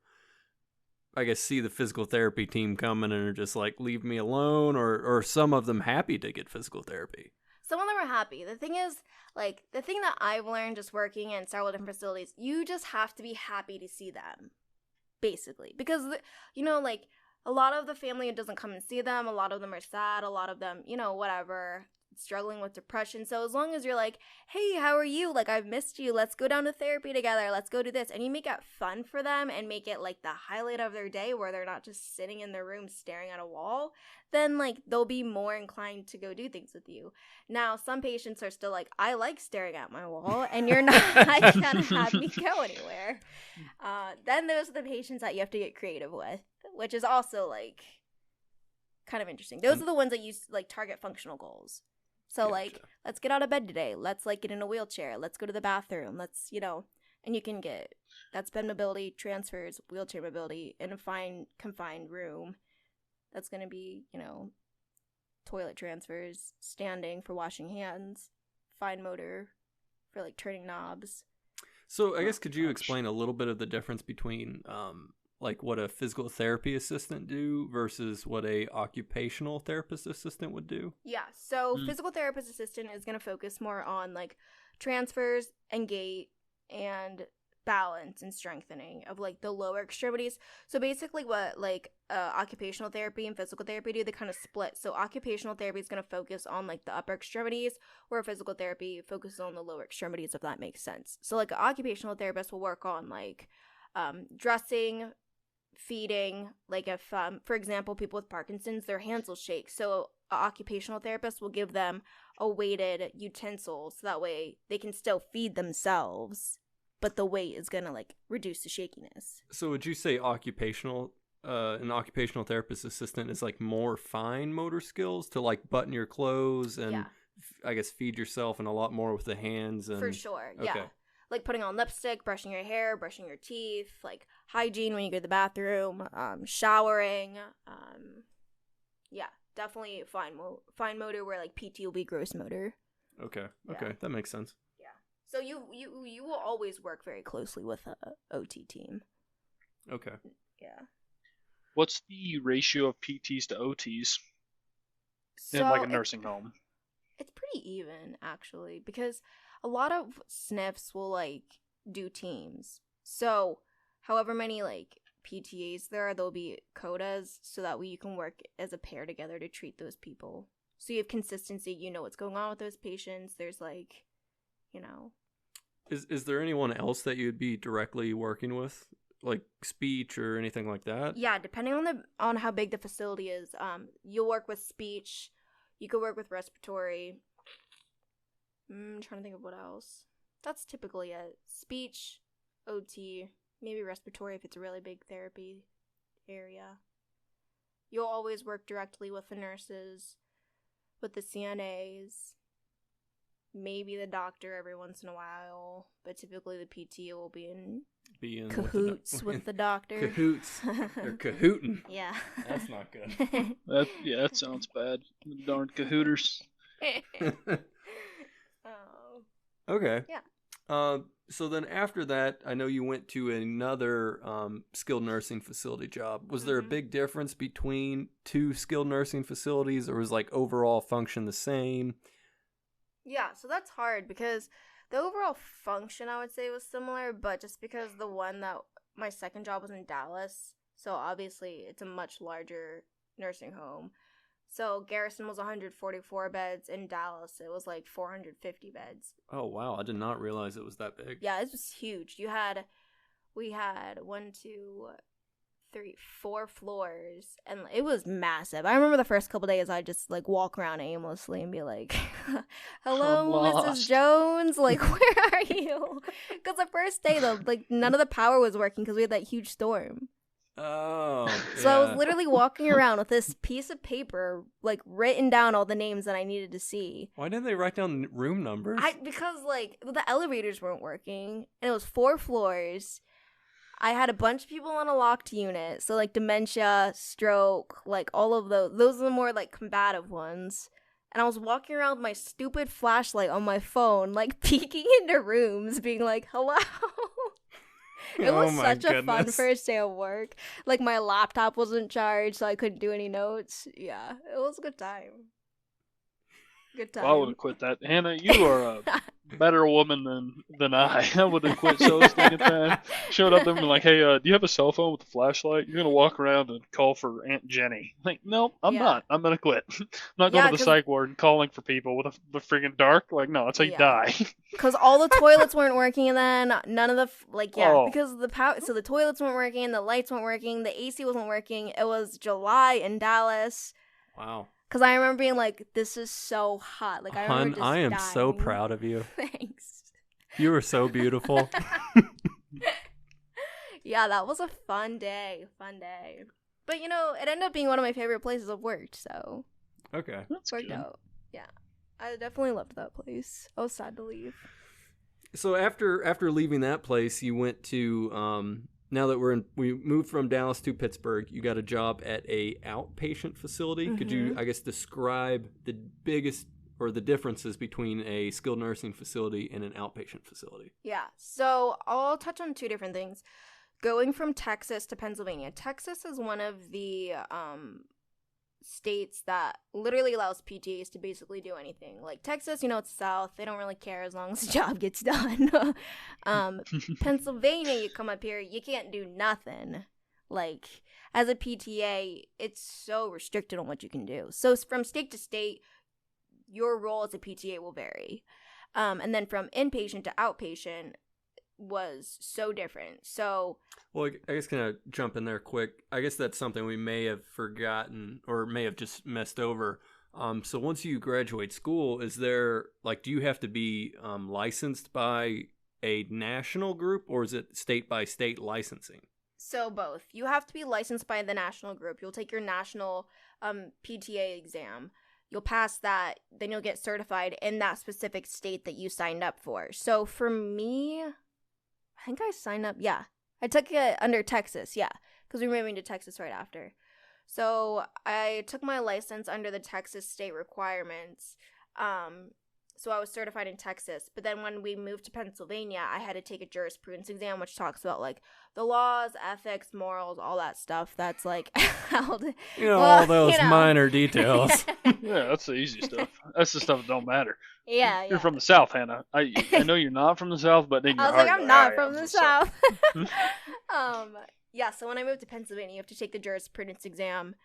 I guess, see the physical therapy team coming and are just like, leave me alone, or some of them happy to get physical therapy. Some of them are happy. The thing is, like, the thing that I've learned just working in several different facilities, you just have to be happy to see them, basically. Because, like, a lot of the family doesn't come and see them. A lot of them are sad. A lot of them, whatever, struggling with depression. So as long as you're like, hey, how are you? Like, I've missed you. Let's go down to therapy together. Let's go do this. And you make it fun for them and make it, like, the highlight of their day where they're not just sitting in their room staring at a wall, then, like, they'll be more inclined to go do things with you. Now, some patients are still like, I like staring at my wall, and you're not gonna have me go anywhere. Then those are the patients that you have to get creative with, which is also, like, kind of interesting. Those are the ones that use, like, target functional goals. So, Gotcha. like, let's get out of bed today. Let's, like, get in a wheelchair. Let's go to the bathroom. Let's, and you can get, that's bed mobility, transfers, wheelchair mobility in a confined room. That's going to be, toilet transfers, standing for washing hands, fine motor for, like, turning knobs. So I guess, could you explain a little bit of the difference between, like, what a physical therapy assistant do versus what a occupational therapist assistant would do? Yeah, so physical therapist assistant is going to focus more on, like, transfers and gait and balance and strengthening of, like, the lower extremities. So basically what, like, occupational therapy and physical therapy do, they kind of split. So occupational therapy is going to focus on, like, the upper extremities, where physical therapy focuses on the lower extremities, if that makes sense. So, like, an occupational therapist will work on, like, dressing, feeding. Like, if for example, people with Parkinson's, their hands will shake, so an occupational therapist will give them a weighted utensil so that way they can still feed themselves, but the weight is gonna like reduce the shakiness. So would you say an occupational therapist assistant is like more fine motor skills to like button your clothes and Yeah. I guess feed yourself and a lot more with the hands and For sure, Okay. yeah. Like putting on lipstick, brushing your hair, brushing your teeth, like hygiene when you go to the bathroom, showering. Yeah, definitely fine motor where like PT will be gross motor. Okay. Yeah. Okay, that makes sense. Yeah. So you will always work very closely with a OT team. Okay. Yeah. What's the ratio of PTs to OTs in like a nursing home? It's pretty even, actually, because a lot of SNFs will, like, do teams. So, however many, like, PTAs there are, there'll be codas, so that way you can work as a pair together to treat those people. So you have consistency, you know what's going on with those patients. There's, like, you know. Is there anyone else that you'd be directly working with? Like speech or anything like that? Yeah, depending on how big the facility is, you'll work with speech. You could work with respiratory. I'm trying to think of what else. That's typically it. Speech, OT, maybe respiratory if it's a really big therapy area. You'll always work directly with the nurses, with the CNAs, maybe the doctor every once in a while, but typically the PT will be in cahoots with the doctor. Cahoots. They're cahooting. Yeah. That's not good. That sounds bad. The darn cahooters. Oh. Okay. Yeah. So then after that, I know you went to another skilled nursing facility job. Was there a big difference between two skilled nursing facilities, or was like overall function the same? Yeah, so that's hard because the overall function I would say was similar, but just because my second job was in Dallas, so obviously it's a much larger nursing home. So Garrison was 144 beds. In Dallas, it was like 450 beds. Oh, wow. I did not realize it was that big. Yeah, it was huge. We had 1, 2, 3, 4 floors, and it was massive. I remember the first couple days I'd just like walk around aimlessly and be like, hello, Mrs. Jones, like, where are you? Because the first day though, like none of the power was working because we had that huge storm. Oh, so I was literally walking around with this piece of paper, like written down all the names that I needed to see. Why didn't they write down room numbers? Because like the elevators weren't working, and it was 4 floors. I had a bunch of people on a locked unit, so like dementia, stroke, like all of those are the more like combative ones. And I was walking around with my stupid flashlight on my phone, like peeking into rooms, being like, hello. It was such a fun first day of work. Like my laptop wasn't charged, so I couldn't do any notes. Yeah, it was a good time. Good time. Well, I would have quit that. Hannah, you are a better woman than I. I would have quit so stinking time. Showed up there and been like, hey, do you have a cell phone with a flashlight? You're going to walk around and call for Aunt Jenny. Like, no, I'm not. I'm going to quit. I'm not going to the psych ward and calling for people with the friggin' dark. Like, no, that's how you die. Because all the toilets weren't working, and then none of the, because the power, so the toilets weren't working, the lights weren't working, the AC wasn't working. It was July in Dallas. Wow. Because I remember being like, this is so hot. Like, I remember just I am dying. so proud of you. Thanks. You were so beautiful. Yeah, that was a fun day. But, you know, it ended up being one of my favorite places I've worked, so. Okay. That's worked good. out. Yeah. I definitely loved that place. I was sad to leave. So after leaving that place, you went to now that we moved from Dallas to Pittsburgh, you got a job at a outpatient facility. Could you, I guess, describe the biggest or the differences between a skilled nursing facility and an outpatient facility? Yeah. So I'll touch on 2 different things. Going from Texas to Pennsylvania. Texas is one of the states that literally allows PTAs to basically do anything. Like Texas, you know, it's South. They don't really care as long as the job gets done. Pennsylvania, you come up here, you can't do nothing. Like, as a PTA, it's so restricted on what you can do. So from state to state, your role as a PTA will vary. And then from inpatient to outpatient was so different. So, well, I guess can I jump in there quick? I guess that's something we may have forgotten or may have just messed over. So once you graduate school, is there, like, do you have to be licensed by a national group, or is it state by state licensing? So both. You have to be licensed by the national group. You'll take your national PTA exam. You'll pass that, then you'll get certified in that specific state that you signed up for. So for me, I think I signed up, yeah. I took it under Texas, yeah, because we were moving to Texas right after. So I took my license under the Texas state requirements. So I was certified in Texas. But then when we moved to Pennsylvania, I had to take a jurisprudence exam, which talks about, like, the laws, ethics, morals, all that stuff. That's, like, held. All those minor details. Yeah, that's the easy stuff. That's the stuff that don't matter. Yeah. You're from the South, Hannah. I know you're not from the South, but in your I was heart, like, I'm not from the South. Yeah, so when I moved to Pennsylvania, you have to take the jurisprudence exam,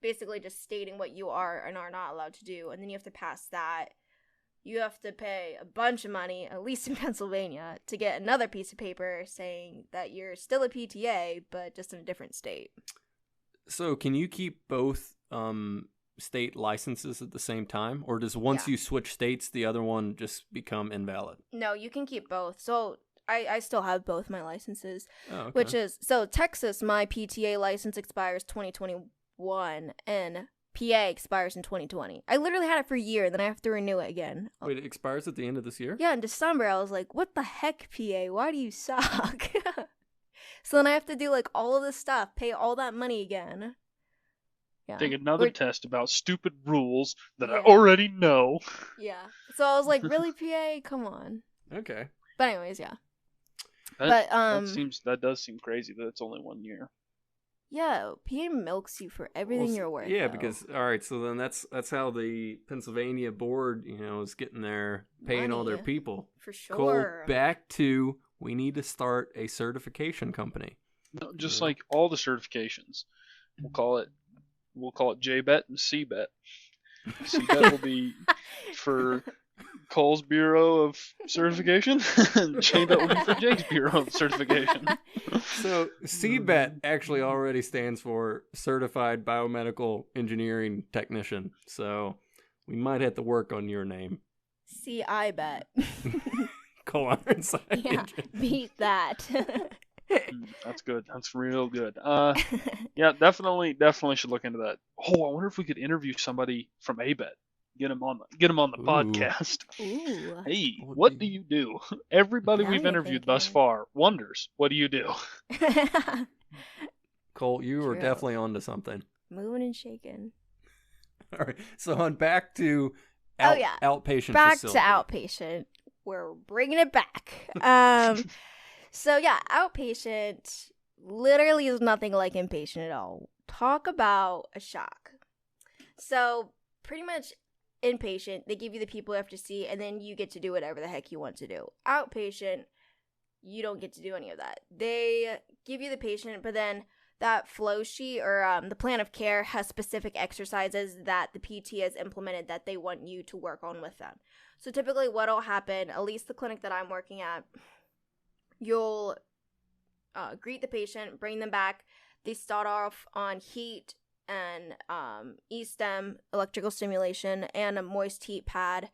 basically just stating what you are and are not allowed to do, and then you have to pass that. You have to pay a bunch of money, at least in Pennsylvania, to get another piece of paper saying that you're still a PTA, but just in a different state. So can you keep both state licenses at the same time? Or does once you switch states, the other one just become invalid? No, you can keep both. So I still have both my licenses, okay. Which is, so Texas, my PTA license expires 2021, and PA expires in 2020. I literally had it for a year, then I have to renew it again. Wait, it expires at the end of this year? Yeah, in December, I was like, what the heck, PA? Why do you suck? So then I have to do, like, all of this stuff, pay all that money again. Yeah. Take another test about stupid rules that I already know. Yeah. So I was like, really, PA? Come on. Okay. But anyways, yeah. That does seem crazy that it's only 1 year. Yeah, PA milks you for everything you're worth. Yeah, though. because all right, so then that's how the Pennsylvania board, is getting their paying all their people. For sure. Cole, back to we need to start a certification company. No, just like all the certifications, we'll call it JBET and CBET. CBET will be for Cole's Bureau of Certification, and JBET will be for Jake's Bureau of Certification. So CBET actually already stands for Certified Biomedical Engineering Technician. So we might have to work on your name. I bet. Cole Ironside. Yeah, beat that. That's good. That's real good. Yeah, definitely should look into that. Oh, I wonder if we could interview somebody from ABET. Get him on the podcast. Ooh. Hey, what do you do? Everybody Now we've you're interviewed thinking. thus far wonders, what do you do? Cole, you were True. definitely onto something. Moving and shaking. All right, so on back to outpatient Back facility. to outpatient. We're bringing it back. So yeah, outpatient literally is nothing like inpatient at all. Talk about a shock. So pretty much inpatient, they give you the people you have to see, and then you get to do whatever the heck you want to do. Outpatient, you don't get to do any of that. They give you the patient, but then that flow sheet or the plan of care has specific exercises that the PT has implemented that they want you to work on with them. So typically what'll happen, at least the clinic that I'm working at, you'll greet the patient, bring them back. They start off on heat and E-stem, electrical stimulation, and a moist heat pad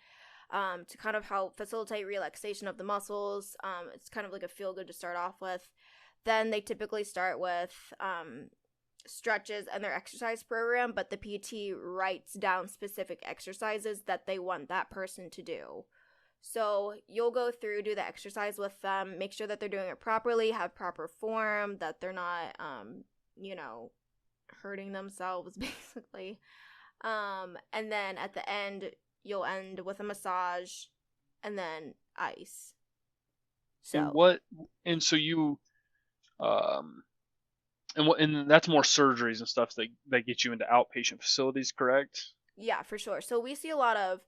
to kind of help facilitate relaxation of the muscles. It's kind of like a feel-good to start off with. Then they typically start with stretches and their exercise program, but the PT writes down specific exercises that they want that person to do. So you'll go through, do the exercise with them, make sure that they're doing it properly, have proper form, that they're not, hurting themselves, basically. And then at the end, you'll end with a massage and then ice. So And that's more surgeries and stuff that get you into outpatient facilities, correct? Yeah, for sure. So we see a lot of,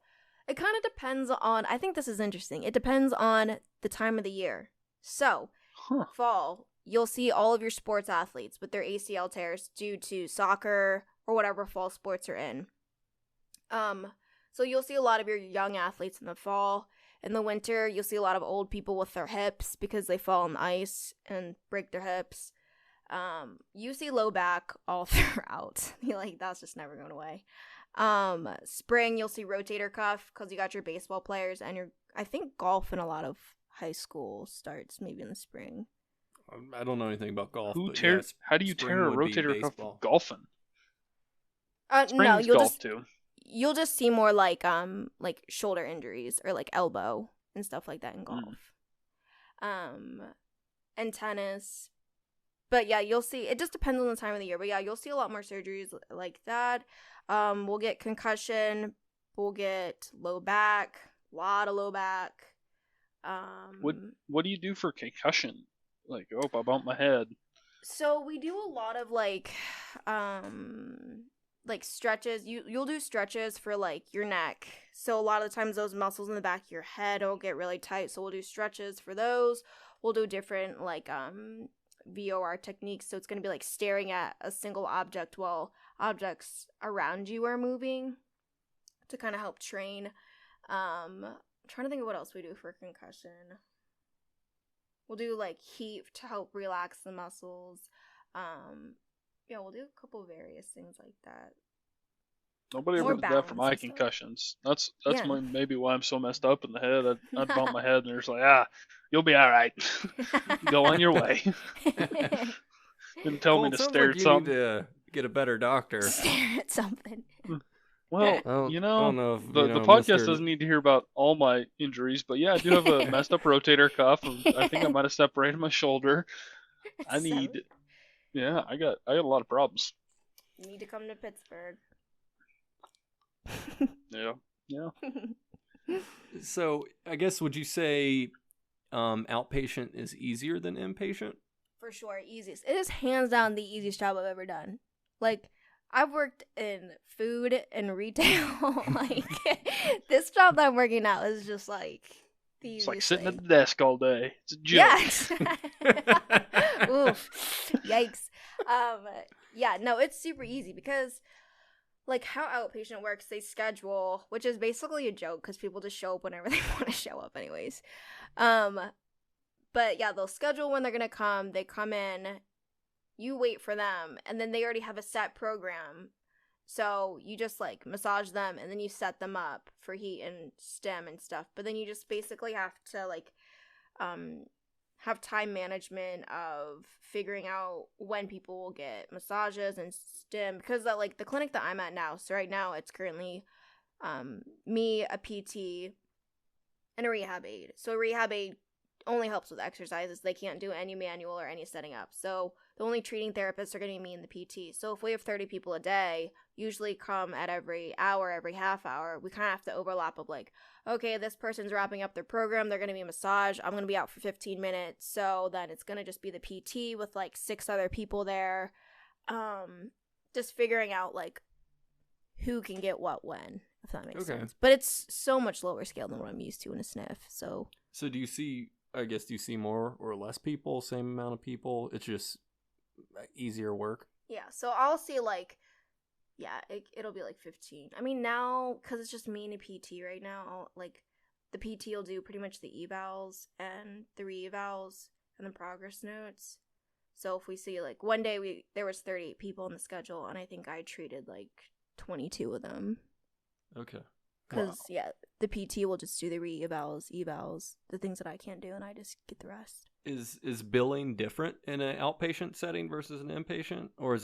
it kind of depends on, I think this is interesting. It depends on the time of the year. So, fall, you'll see all of your sports athletes with their ACL tears due to soccer or whatever fall sports are in. So you'll see a lot of your young athletes in the fall. In the winter, you'll see a lot of old people with their hips because they fall on the ice and break their hips. You see low back all throughout. That's just never going away. Spring, you'll see rotator cuff because you got your baseball players and I think golf and a lot of high school starts, maybe in the spring. I don't know anything about golf. How do you tear a rotator cuff golfing? No, you'll golf too. You'll just see more like shoulder injuries or like elbow and stuff like that in golf. And tennis. But yeah, you'll see, it just depends on the time of the year. But yeah, you'll see a lot more surgeries like that. We'll get concussion, we'll get low back, a lot of low back. What do you do for concussion? Like, I bumped my head. So we do a lot of like stretches. You'll do stretches for like your neck. So a lot of the times those muscles in the back of your head will get really tight. So we'll do stretches for those. We'll do different like VOR techniques. So it's going to be like staring at a single object while objects around you are moving to kind of help train. I'm trying to think of what else we do for concussion. We'll do like heat to help relax the muscles. Yeah, we'll do a couple of various things like that. Nobody ever did that for my concussions. That's maybe why I'm so messed up in the head. I'd bump my head and they're just like, you'll be all right. Go on your way. Didn't tell me to stare at something. You need to get a better doctor. Stare at something. Well, I don't know if, the podcast doesn't need to hear about all my injuries, but yeah, I do have a messed up rotator cuff. I think I might have separated my shoulder. I got a lot of problems. You need to come to Pittsburgh. Yeah. So, I guess, would you say outpatient is easier than inpatient? For sure, easiest. It is hands down the easiest job I've ever done. Like, I've worked in food and retail. Like, this job that I'm working now is just like the easiest. It's like sitting thing. at the desk all day. It's a joke. Yes. Oof. Yikes. Yeah, no, it's super easy because, like, how outpatient works, they schedule, which is basically a joke because people just show up whenever they want to show up anyways. But yeah, they'll schedule when they're going to come. They come in, you wait for them, and then they already have a set program. So you just, like, massage them, and then you set them up for heat and stim and stuff. But then you just basically have to, like, have time management of figuring out when people will get massages and stim. Because, like, the clinic that I'm at now, so right now it's currently me, a PT, and a rehab aide. So a rehab aide only helps with exercises. They can't do any manual or any setting up. So the only treating therapists are going to be me and the PT. So if we have 30 people a day, usually come at every hour, every half hour, we kind of have to overlap of like, okay, this person's wrapping up their program. They're going to be massaged. I'm going to be out for 15 minutes. So then it's going to just be the PT with like 6 other people there. Just figuring out like who can get what when, if that makes sense. But it's so much lower scale than what I'm used to in a SNF. So do you see more or less people, same amount of people? It's just easier work? Yeah, so I'll see like, yeah, it'll be like 15. I mean, now, because it's just me and a PT right now, like, the PT will do pretty much the evals and the re-evals and the progress notes. So if we see, like, one day there was 38 people on the schedule, and I think I treated, like, 22 of them. Okay. Because, yeah, the PT will just do the re-evals, evals, the things that I can't do, and I just get the rest. Is billing different in an outpatient setting versus an inpatient? Or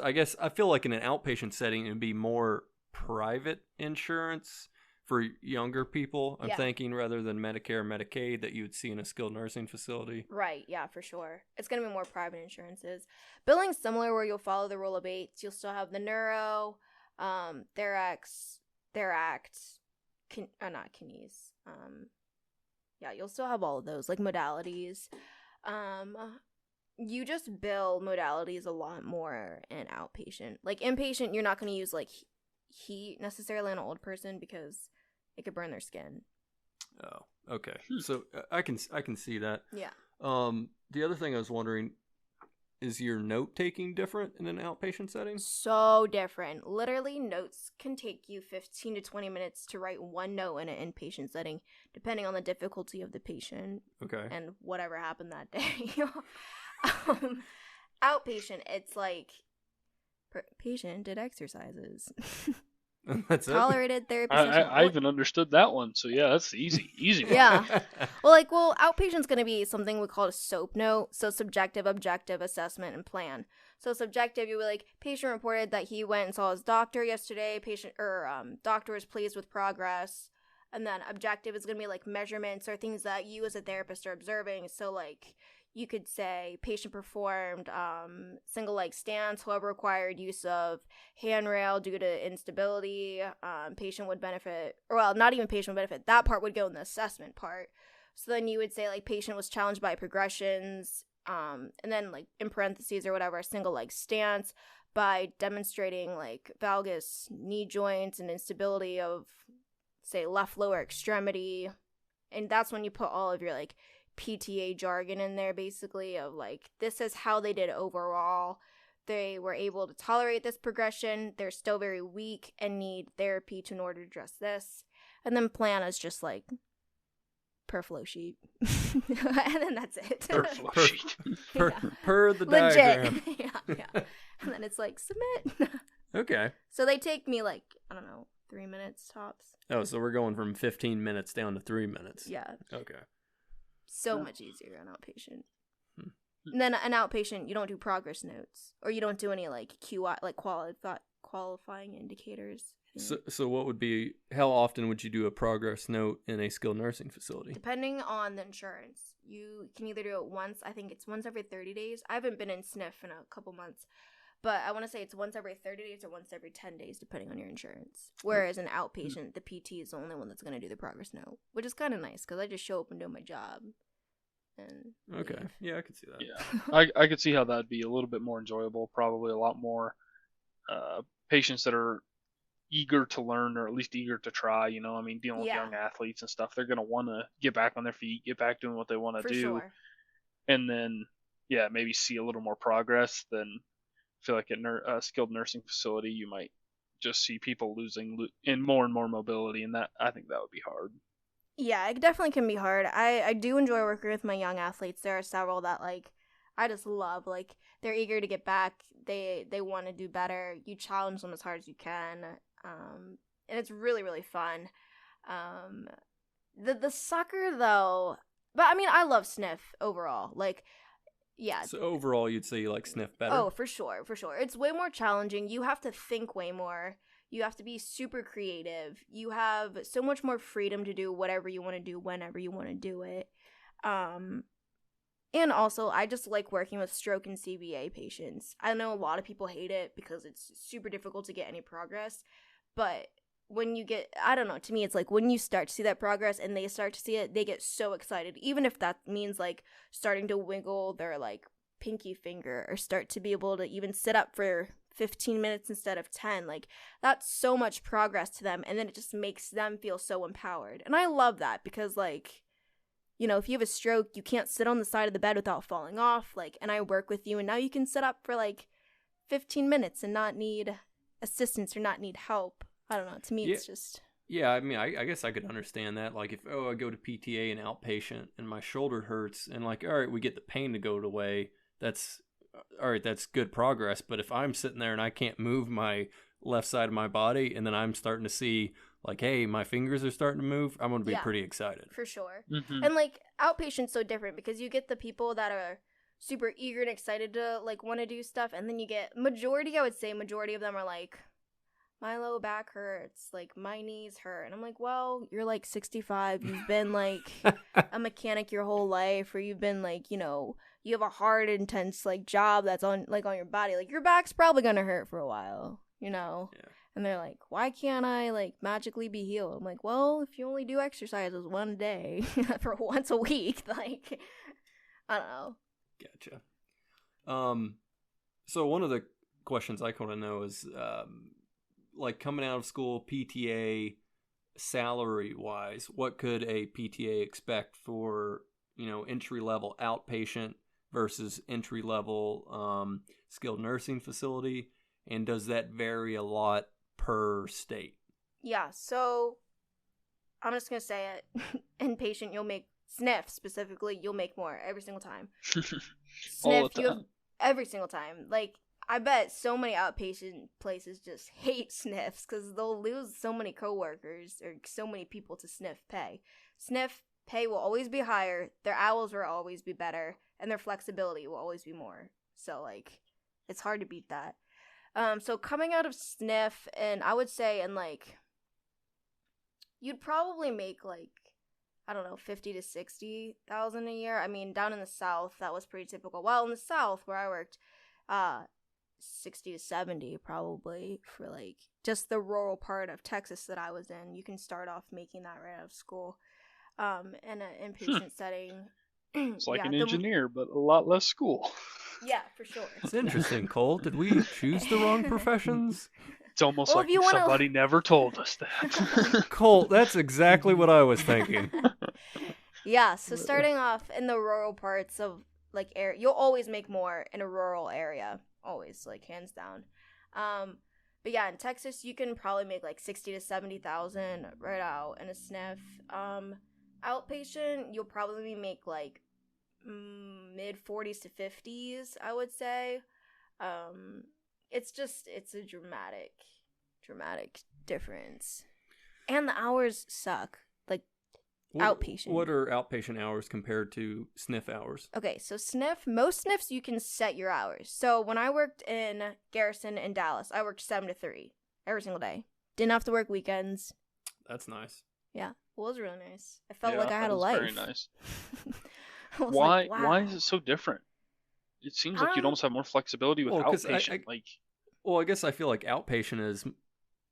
I guess I feel like in an outpatient setting it'd be more private insurance for younger people, I'm thinking, rather than Medicare and Medicaid that you would see in a skilled nursing facility. Right, yeah, for sure. It's going to be more private insurances. Billing's similar where you'll follow the rule of 8. You'll still have the neuro, Therax, not kines. Yeah, you'll still have all of those, like modalities. You just bill modalities a lot more in outpatient. Like inpatient, you're not going to use like heat necessarily on an old person because it could burn their skin. Oh, okay. So I can see that. Yeah. The other thing I was wondering, is your note taking different in an outpatient setting? So different. Literally, notes can take you 15 to 20 minutes to write one note in an inpatient setting, depending on the difficulty of the patient. Okay. And whatever happened that day. Outpatient, it's like, patient did exercises. That's it. Tolerated therapy session. I even understood that one. So yeah, that's easy one. Yeah. Well, outpatient's going to be something we call a SOAP note. So subjective, objective, assessment, and plan. So subjective, you be like, patient reported that he went and saw his doctor yesterday. Doctor was pleased with progress. And then objective is going to be like measurements or things that you as a therapist are observing. So like you could say patient performed single leg stance, however required use of handrail due to instability. Patient would benefit, or well, not even patient would benefit. That part would go in the assessment part. So then you would say like patient was challenged by progressions, and then like in parentheses or whatever, single leg stance by demonstrating like valgus knee joints and instability of say left lower extremity. And that's when you put all of your like PTA jargon in there, basically, of like, this is how they did overall. They were able to tolerate this progression. They're still very weak and need therapy in order to address this. And then plan is just like per flow sheet. And then that's it. Per flow sheet. Per the Legit. diagram. Yeah. And then it's like, submit. Okay. So they take me like, I don't know, 3 minutes tops. Oh, so we're going from 15 minutes down to 3 minutes. Yeah. Okay. So much easier on outpatient. And then an outpatient, you don't do progress notes, or you don't do any like QI, like qualifying indicators. So what would be? How often would you do a progress note in a skilled nursing facility? Depending on the insurance, you can either do it once. I think it's once every 30 days. I haven't been in SNF in a couple months, but I want to say it's once every 30 days or once every 10 days, depending on your insurance. Whereas an outpatient, the PT is the only one that's going to do the progress note, which is kind of nice because I just show up and do my job. And okay. leave. Yeah, I could see that. Yeah, I could see how that'd be a little bit more enjoyable. Probably a lot more patients that are eager to learn, or at least eager to try. You know, I mean, dealing with young athletes and stuff, they're gonna want to get back on their feet, get back doing what they want to do, Sure. and then maybe see a little more progress. Than I feel like at a skilled nursing facility, you might just see people losing and more mobility, and that I think that would be hard. Yeah, it definitely can be hard. I do enjoy working with my young athletes. There are several that like I just love. Like they're eager to get back. They want to do better. You challenge them as hard as you can, and it's really really fun. The sucker though, but I mean I love SNF overall. Like yeah. So overall, you'd say you like SNF better? Oh, for sure. It's way more challenging. You have to think way more. You have to be super creative. You have so much more freedom to do whatever you want to do whenever you want to do it. And also, I just like working with stroke and CVA patients. I know a lot of people hate it because it's super difficult to get any progress. But when you get, I don't know, to me, it's like when you start to see that progress and they start to see it, they get so excited. Even if that means like starting to wiggle their like pinky finger or start to be able to even sit up for 15 minutes instead of 10, like that's so much progress to them, and then it just makes them feel so empowered. And I love that because like, you know, if you have a stroke, you can't sit on the side of the bed without falling off, like, and I work with you and now you can sit up for like 15 minutes and not need assistance or not need help. I don't know, to me it's just I mean, I guess I could understand that. Like if I go to PTA and outpatient and my shoulder hurts and like, all right, we get the pain to go away, that's all right, that's good progress. But if I'm sitting there and I can't move my left side of my body and then I'm starting to see like, hey, my fingers are starting to move, I'm going to be pretty excited. For sure. Mm-hmm. And like outpatient's so different because you get the people that are super eager and excited to like want to do stuff, and then you get majority of them are like, my low back hurts, like my knees hurt, and I'm like, well, you're like 65, you've been like a mechanic your whole life, or you've been like, you know, you have a hard intense like job that's on your body, like your back's probably gonna hurt for a while, you know. And they're like, why can't I like magically be healed? I'm like, well, if you only do exercises one day for once a week, like I don't know. Gotcha. So one of the questions I want to know is like coming out of school, PTA salary wise, what could a PTA expect for, you know, entry level outpatient versus entry level skilled nursing facility, and does that vary a lot per state? Yeah, so I'm just gonna say it. Inpatient, you'll make SNF specifically, you'll make more every single time. All the SNF, you have time. every single time. Like I bet so many outpatient places just hate sniffs because they'll lose so many coworkers or so many people to sniff pay. Sniff pay will always be higher, their hours will always be better, and their flexibility will always be more. So, like, it's hard to beat that. So coming out of sniff, and I would say, and like, you'd probably make like, I don't know, 50 to 60,000 a year. I mean, down in the South, that was pretty typical. Well, in the South where I worked, 60 to 70 probably for like just the rural part of Texas that I was in. You can start off making that right out of school. In an inpatient setting. It's like an engineer, but a lot less school. Yeah, for sure. It's interesting, Cole. Did we choose the wrong professions? It's almost like somebody never told us that. Cole, that's exactly what I was thinking. Yeah, so starting off in the rural parts of like you'll always make more in a rural area, always, like, hands down. But yeah, in Texas you can probably make like 60 to 70,000 right out in a sniff. Outpatient you'll probably make like mid 40s to 50s, I would say. It's a dramatic difference, and the hours suck. Like, outpatient. What are outpatient hours compared to sniff hours? Okay, so most sniffs you can set your hours. So when I worked in Garrison in Dallas, I worked 7 to 3 every single day. Didn't have to work weekends. That's nice. Yeah, well, it was really nice. I felt like I had a life. Very nice. Why? Like, wow. Why is it so different? It seems like you'd almost have more flexibility with outpatient. I guess I feel like outpatient is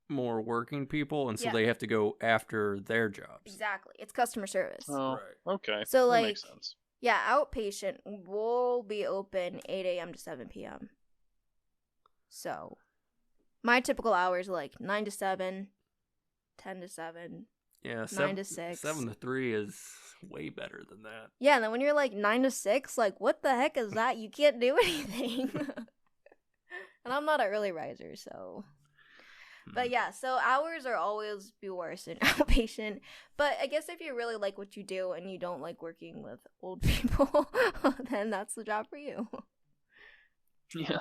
more working people, and so they have to go after their jobs. Exactly. It's customer service. Oh, right. Okay. So, that like, makes sense. Yeah, outpatient will be open 8 a.m. to 7 p.m. So, my typical hours are like 9 to 7, 10 to 7, yeah, 9 to 6. 7 to 3 is way better than that. Yeah, and then when you're like 9 to 6, like, what the heck is that? You can't do anything. And I'm not an early riser, so... But yeah, so hours are always be worse in outpatient. But I guess if you really like what you do and you don't like working with old people, then that's the job for you. Yeah,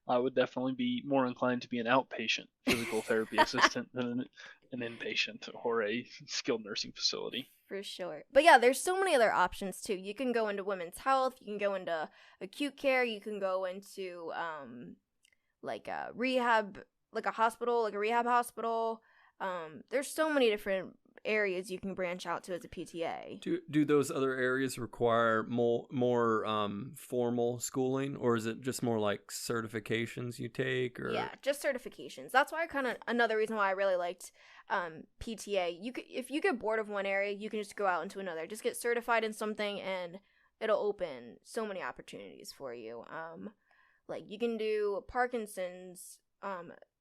I would definitely be more inclined to be an outpatient physical therapy assistant than an inpatient or a skilled nursing facility. For sure. But yeah, there's so many other options too. You can go into women's health, you can go into acute care, you can go into like a rehab, like a hospital, like a rehab hospital. There's so many different areas you can branch out to as a PTA. Do those other areas require more formal schooling, or is it just more like certifications you take? Or yeah, just certifications. That's why another reason why I really liked PTA. If you get bored of one area, you can just go out into another. Just get certified in something, and it'll open so many opportunities for you. Like, you can do Parkinson's.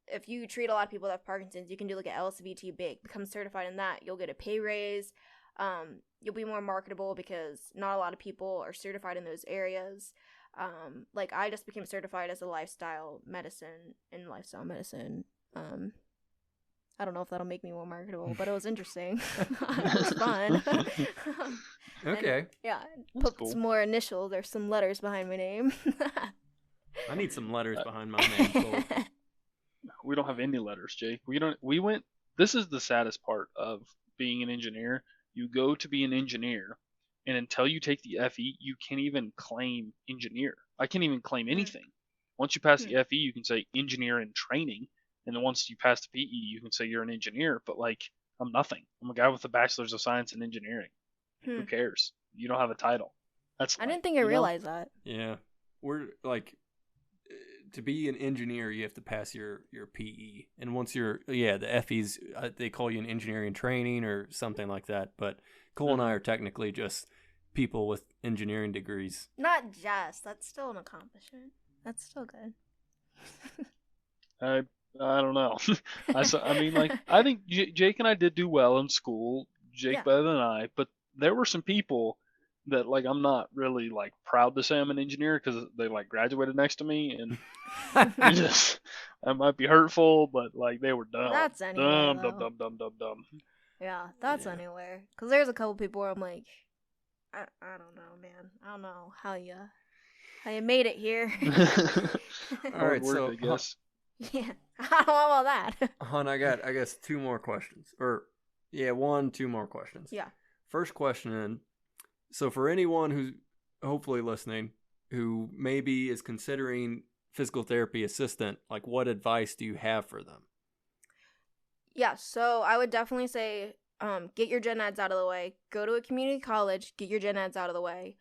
If you treat a lot of people that have Parkinson's, you can do like an LSVT big, become certified in that. You'll get a pay raise. You'll be more marketable because not a lot of people are certified in those areas. Like, I just became certified as a lifestyle medicine. I don't know if that'll make me more marketable, but it was interesting. It was fun. Okay. And, yeah, put some more initials or some letters behind my name. I need some letters behind my name. Cool. We don't have any letters, Jake. This is the saddest part of being an engineer. You go to be an engineer, and until you take the FE, you can't even claim engineer. I can't even claim anything. Once you pass the FE, you can say engineer in training, and then once you pass the PE, you can say you're an engineer. But, like, I'm nothing. I'm a guy with a bachelor's of science in engineering. Who cares? You don't have a title. I didn't think I realized that. Yeah. We're like, to be an engineer, you have to pass your PE, and once the FEs, they call you an engineering training or something like that. But Cole and I are technically just people with engineering degrees. Not just. That's still an accomplishment. That's still good. I don't know. I think Jake and I did do well in school. Jake better than I, but there were some people that, like, I'm not really, like, proud to say I'm an engineer because they, like, graduated next to me, and that might be hurtful, but, like, they were dumb. That's anywhere, dumb. Yeah, that's anywhere. Because there's a couple people where I'm like, I don't know, man. I don't know how you I made it here. All right, Hard work, so I guess. Yeah, I don't know all that. Hun, I guess 2 more questions. Two more questions. Yeah. First question, so for anyone who's hopefully listening who maybe is considering physical therapy assistant, like what advice do you have for them? Yeah, so I would definitely say get your gen eds out of the way. Go to a community college, get your gen eds out of the way.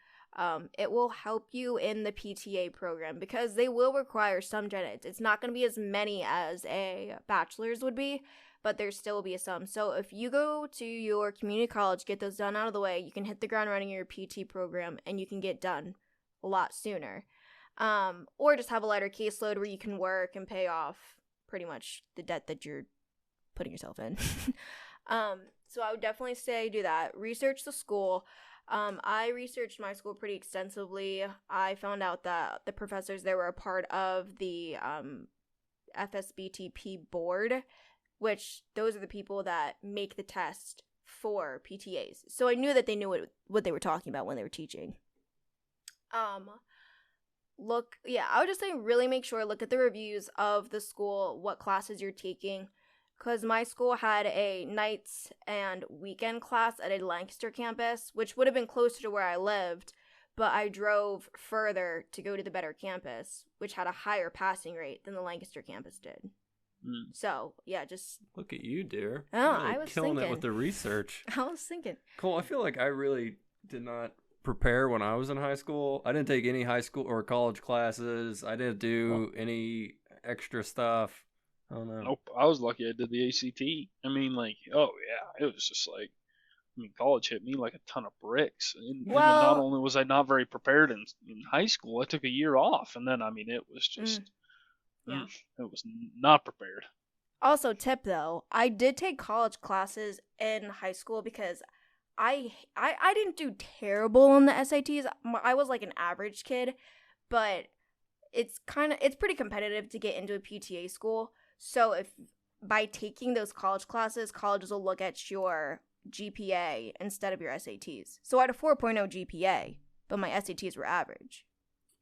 It will help you in the PTA program because they will require some gen eds. It's not going to be as many as a bachelor's would be, but there still will be some. So if you go to your community college, get those done out of the way, you can hit the ground running in your PT program and you can get done a lot sooner. Or just have a lighter caseload where you can work and pay off pretty much the debt that you're putting yourself in. So I would definitely say do that. Research the school. I researched my school pretty extensively. I found out that the professors there were a part of the FSBTP board, which those are the people that make the test for PTAs. So I knew that they knew what they were talking about when they were teaching. I would just say really make sure, look at the reviews of the school, what classes you're taking. Because my school had a nights and weekend class at a Lancaster campus, which would have been closer to where I lived, but I drove further to go to the better campus, which had a higher passing rate than the Lancaster campus did. So, yeah, just... Look at you, dear. Oh, really I was killing thinking. it with the research. I was thinking. Cole, I feel like I really did not prepare when I was in high school. I didn't take any high school or college classes. I didn't do any extra stuff. Oh, no. Nope. I was lucky I did the ACT. I mean, like, oh, yeah. It was just like, college hit me like a ton of bricks. And not only was I not very prepared in high school, I took a year off. And then, it was just, it was not prepared. Also, tip, though, I did take college classes in high school because I didn't do terrible on the SATs. I was like an average kid, but it's pretty competitive to get into a PTA school. So if by taking those college classes, colleges will look at your GPA instead of your SATs. So I had a 4.0 GPA, but my SATs were average.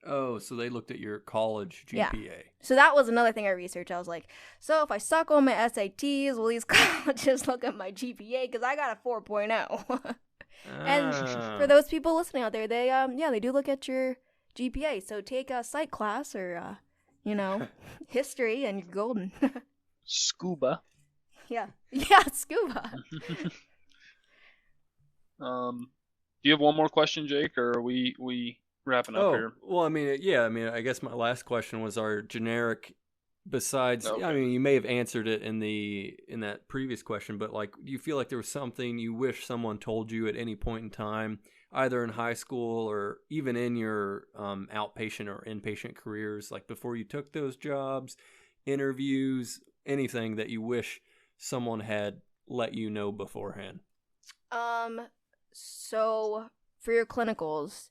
Oh, so they looked at your college GPA. Yeah. So that was another thing I researched. I was like, so if I suck on my SATs, will these colleges look at my GPA? Because I got a 4.0. And for those people listening out there, they do look at your GPA. So take a psych class or... history, and you're golden. Scuba. Yeah, scuba. Do you have one more question, Jake, or are we wrapping up here? Well, I guess my last question was our generic. Besides, okay. You may have answered it in that previous question, but like, do you feel like there was something you wish someone told you at any point in time, either in high school or even in your outpatient or inpatient careers, like before you took those jobs, interviews, anything that you wish someone had let you know beforehand? So for your clinicals,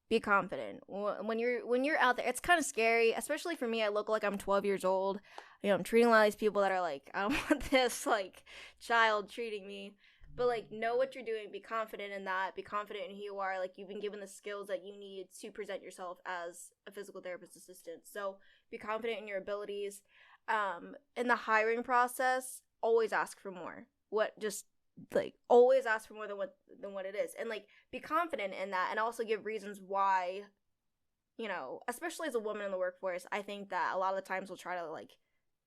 be confident. When you're out there, it's kind of scary, especially for me. I look like I'm 12 years old. I'm treating a lot of these people that are like, I don't want this like child treating me. But like, know what you're doing. Be confident in that. Be confident in who you are. Like, you've been given the skills that you need to present yourself as a physical therapist assistant. So be confident in your abilities. In the hiring process, always ask for more. Always ask for more than what it is, and like be confident in that, and also give reasons why. Especially as a woman in the workforce, I think that a lot of the times we'll try to like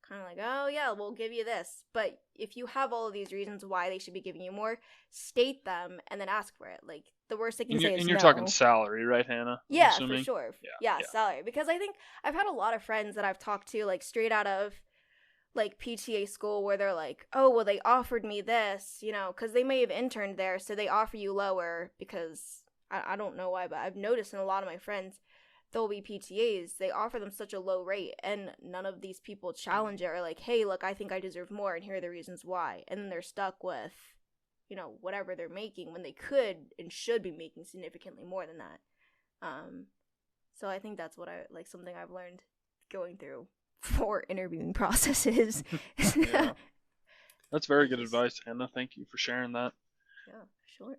kind of like, oh yeah, we'll give you this, but if you have all of these reasons why they should be giving you more, state them and then ask for it. Like, the worst they can say is no. And you're talking salary, right, Hannah? Yeah, for sure. Yeah, salary, because I think I've had a lot of friends that I've talked to like straight out of like PTA school where they're like, oh, well, they offered me this, because they may have interned there, so they offer you lower because I don't know why, but I've noticed in a lot of my friends, they'll be PTAs, they offer them such a low rate, and none of these people challenge it or like, hey, look, I think I deserve more, and here are the reasons why, and then they're stuck with, whatever they're making when they could and should be making significantly more than that. So I think that's what something I've learned going through 4 interviewing processes. Yeah. That's very good advice, Hannah. Thank you for sharing that. Yeah, sure.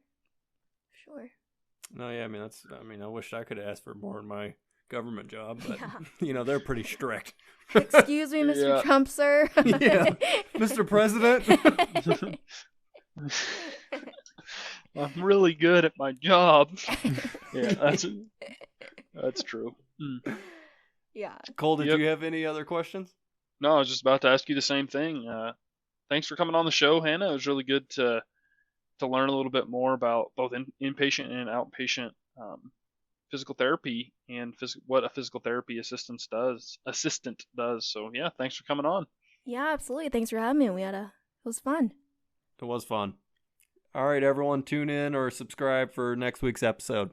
No, yeah, I wish I could ask for more in my government job, but Yeah. they're pretty strict. Excuse me, Mr. Yeah. Trump, sir. Yeah. Mr. President. I'm really good at my job. Yeah, that's true. Yeah. Cole, did Yep. you have any other questions? No, I was just about to ask you the same thing. Thanks for coming on the show, Hannah. It was really good to learn a little bit more about both inpatient and outpatient physical therapy and what a physical therapy assistant does. So yeah, thanks for coming on. Yeah, absolutely. Thanks for having me. It was fun. It was fun. All right, everyone, tune in or subscribe for next week's episode.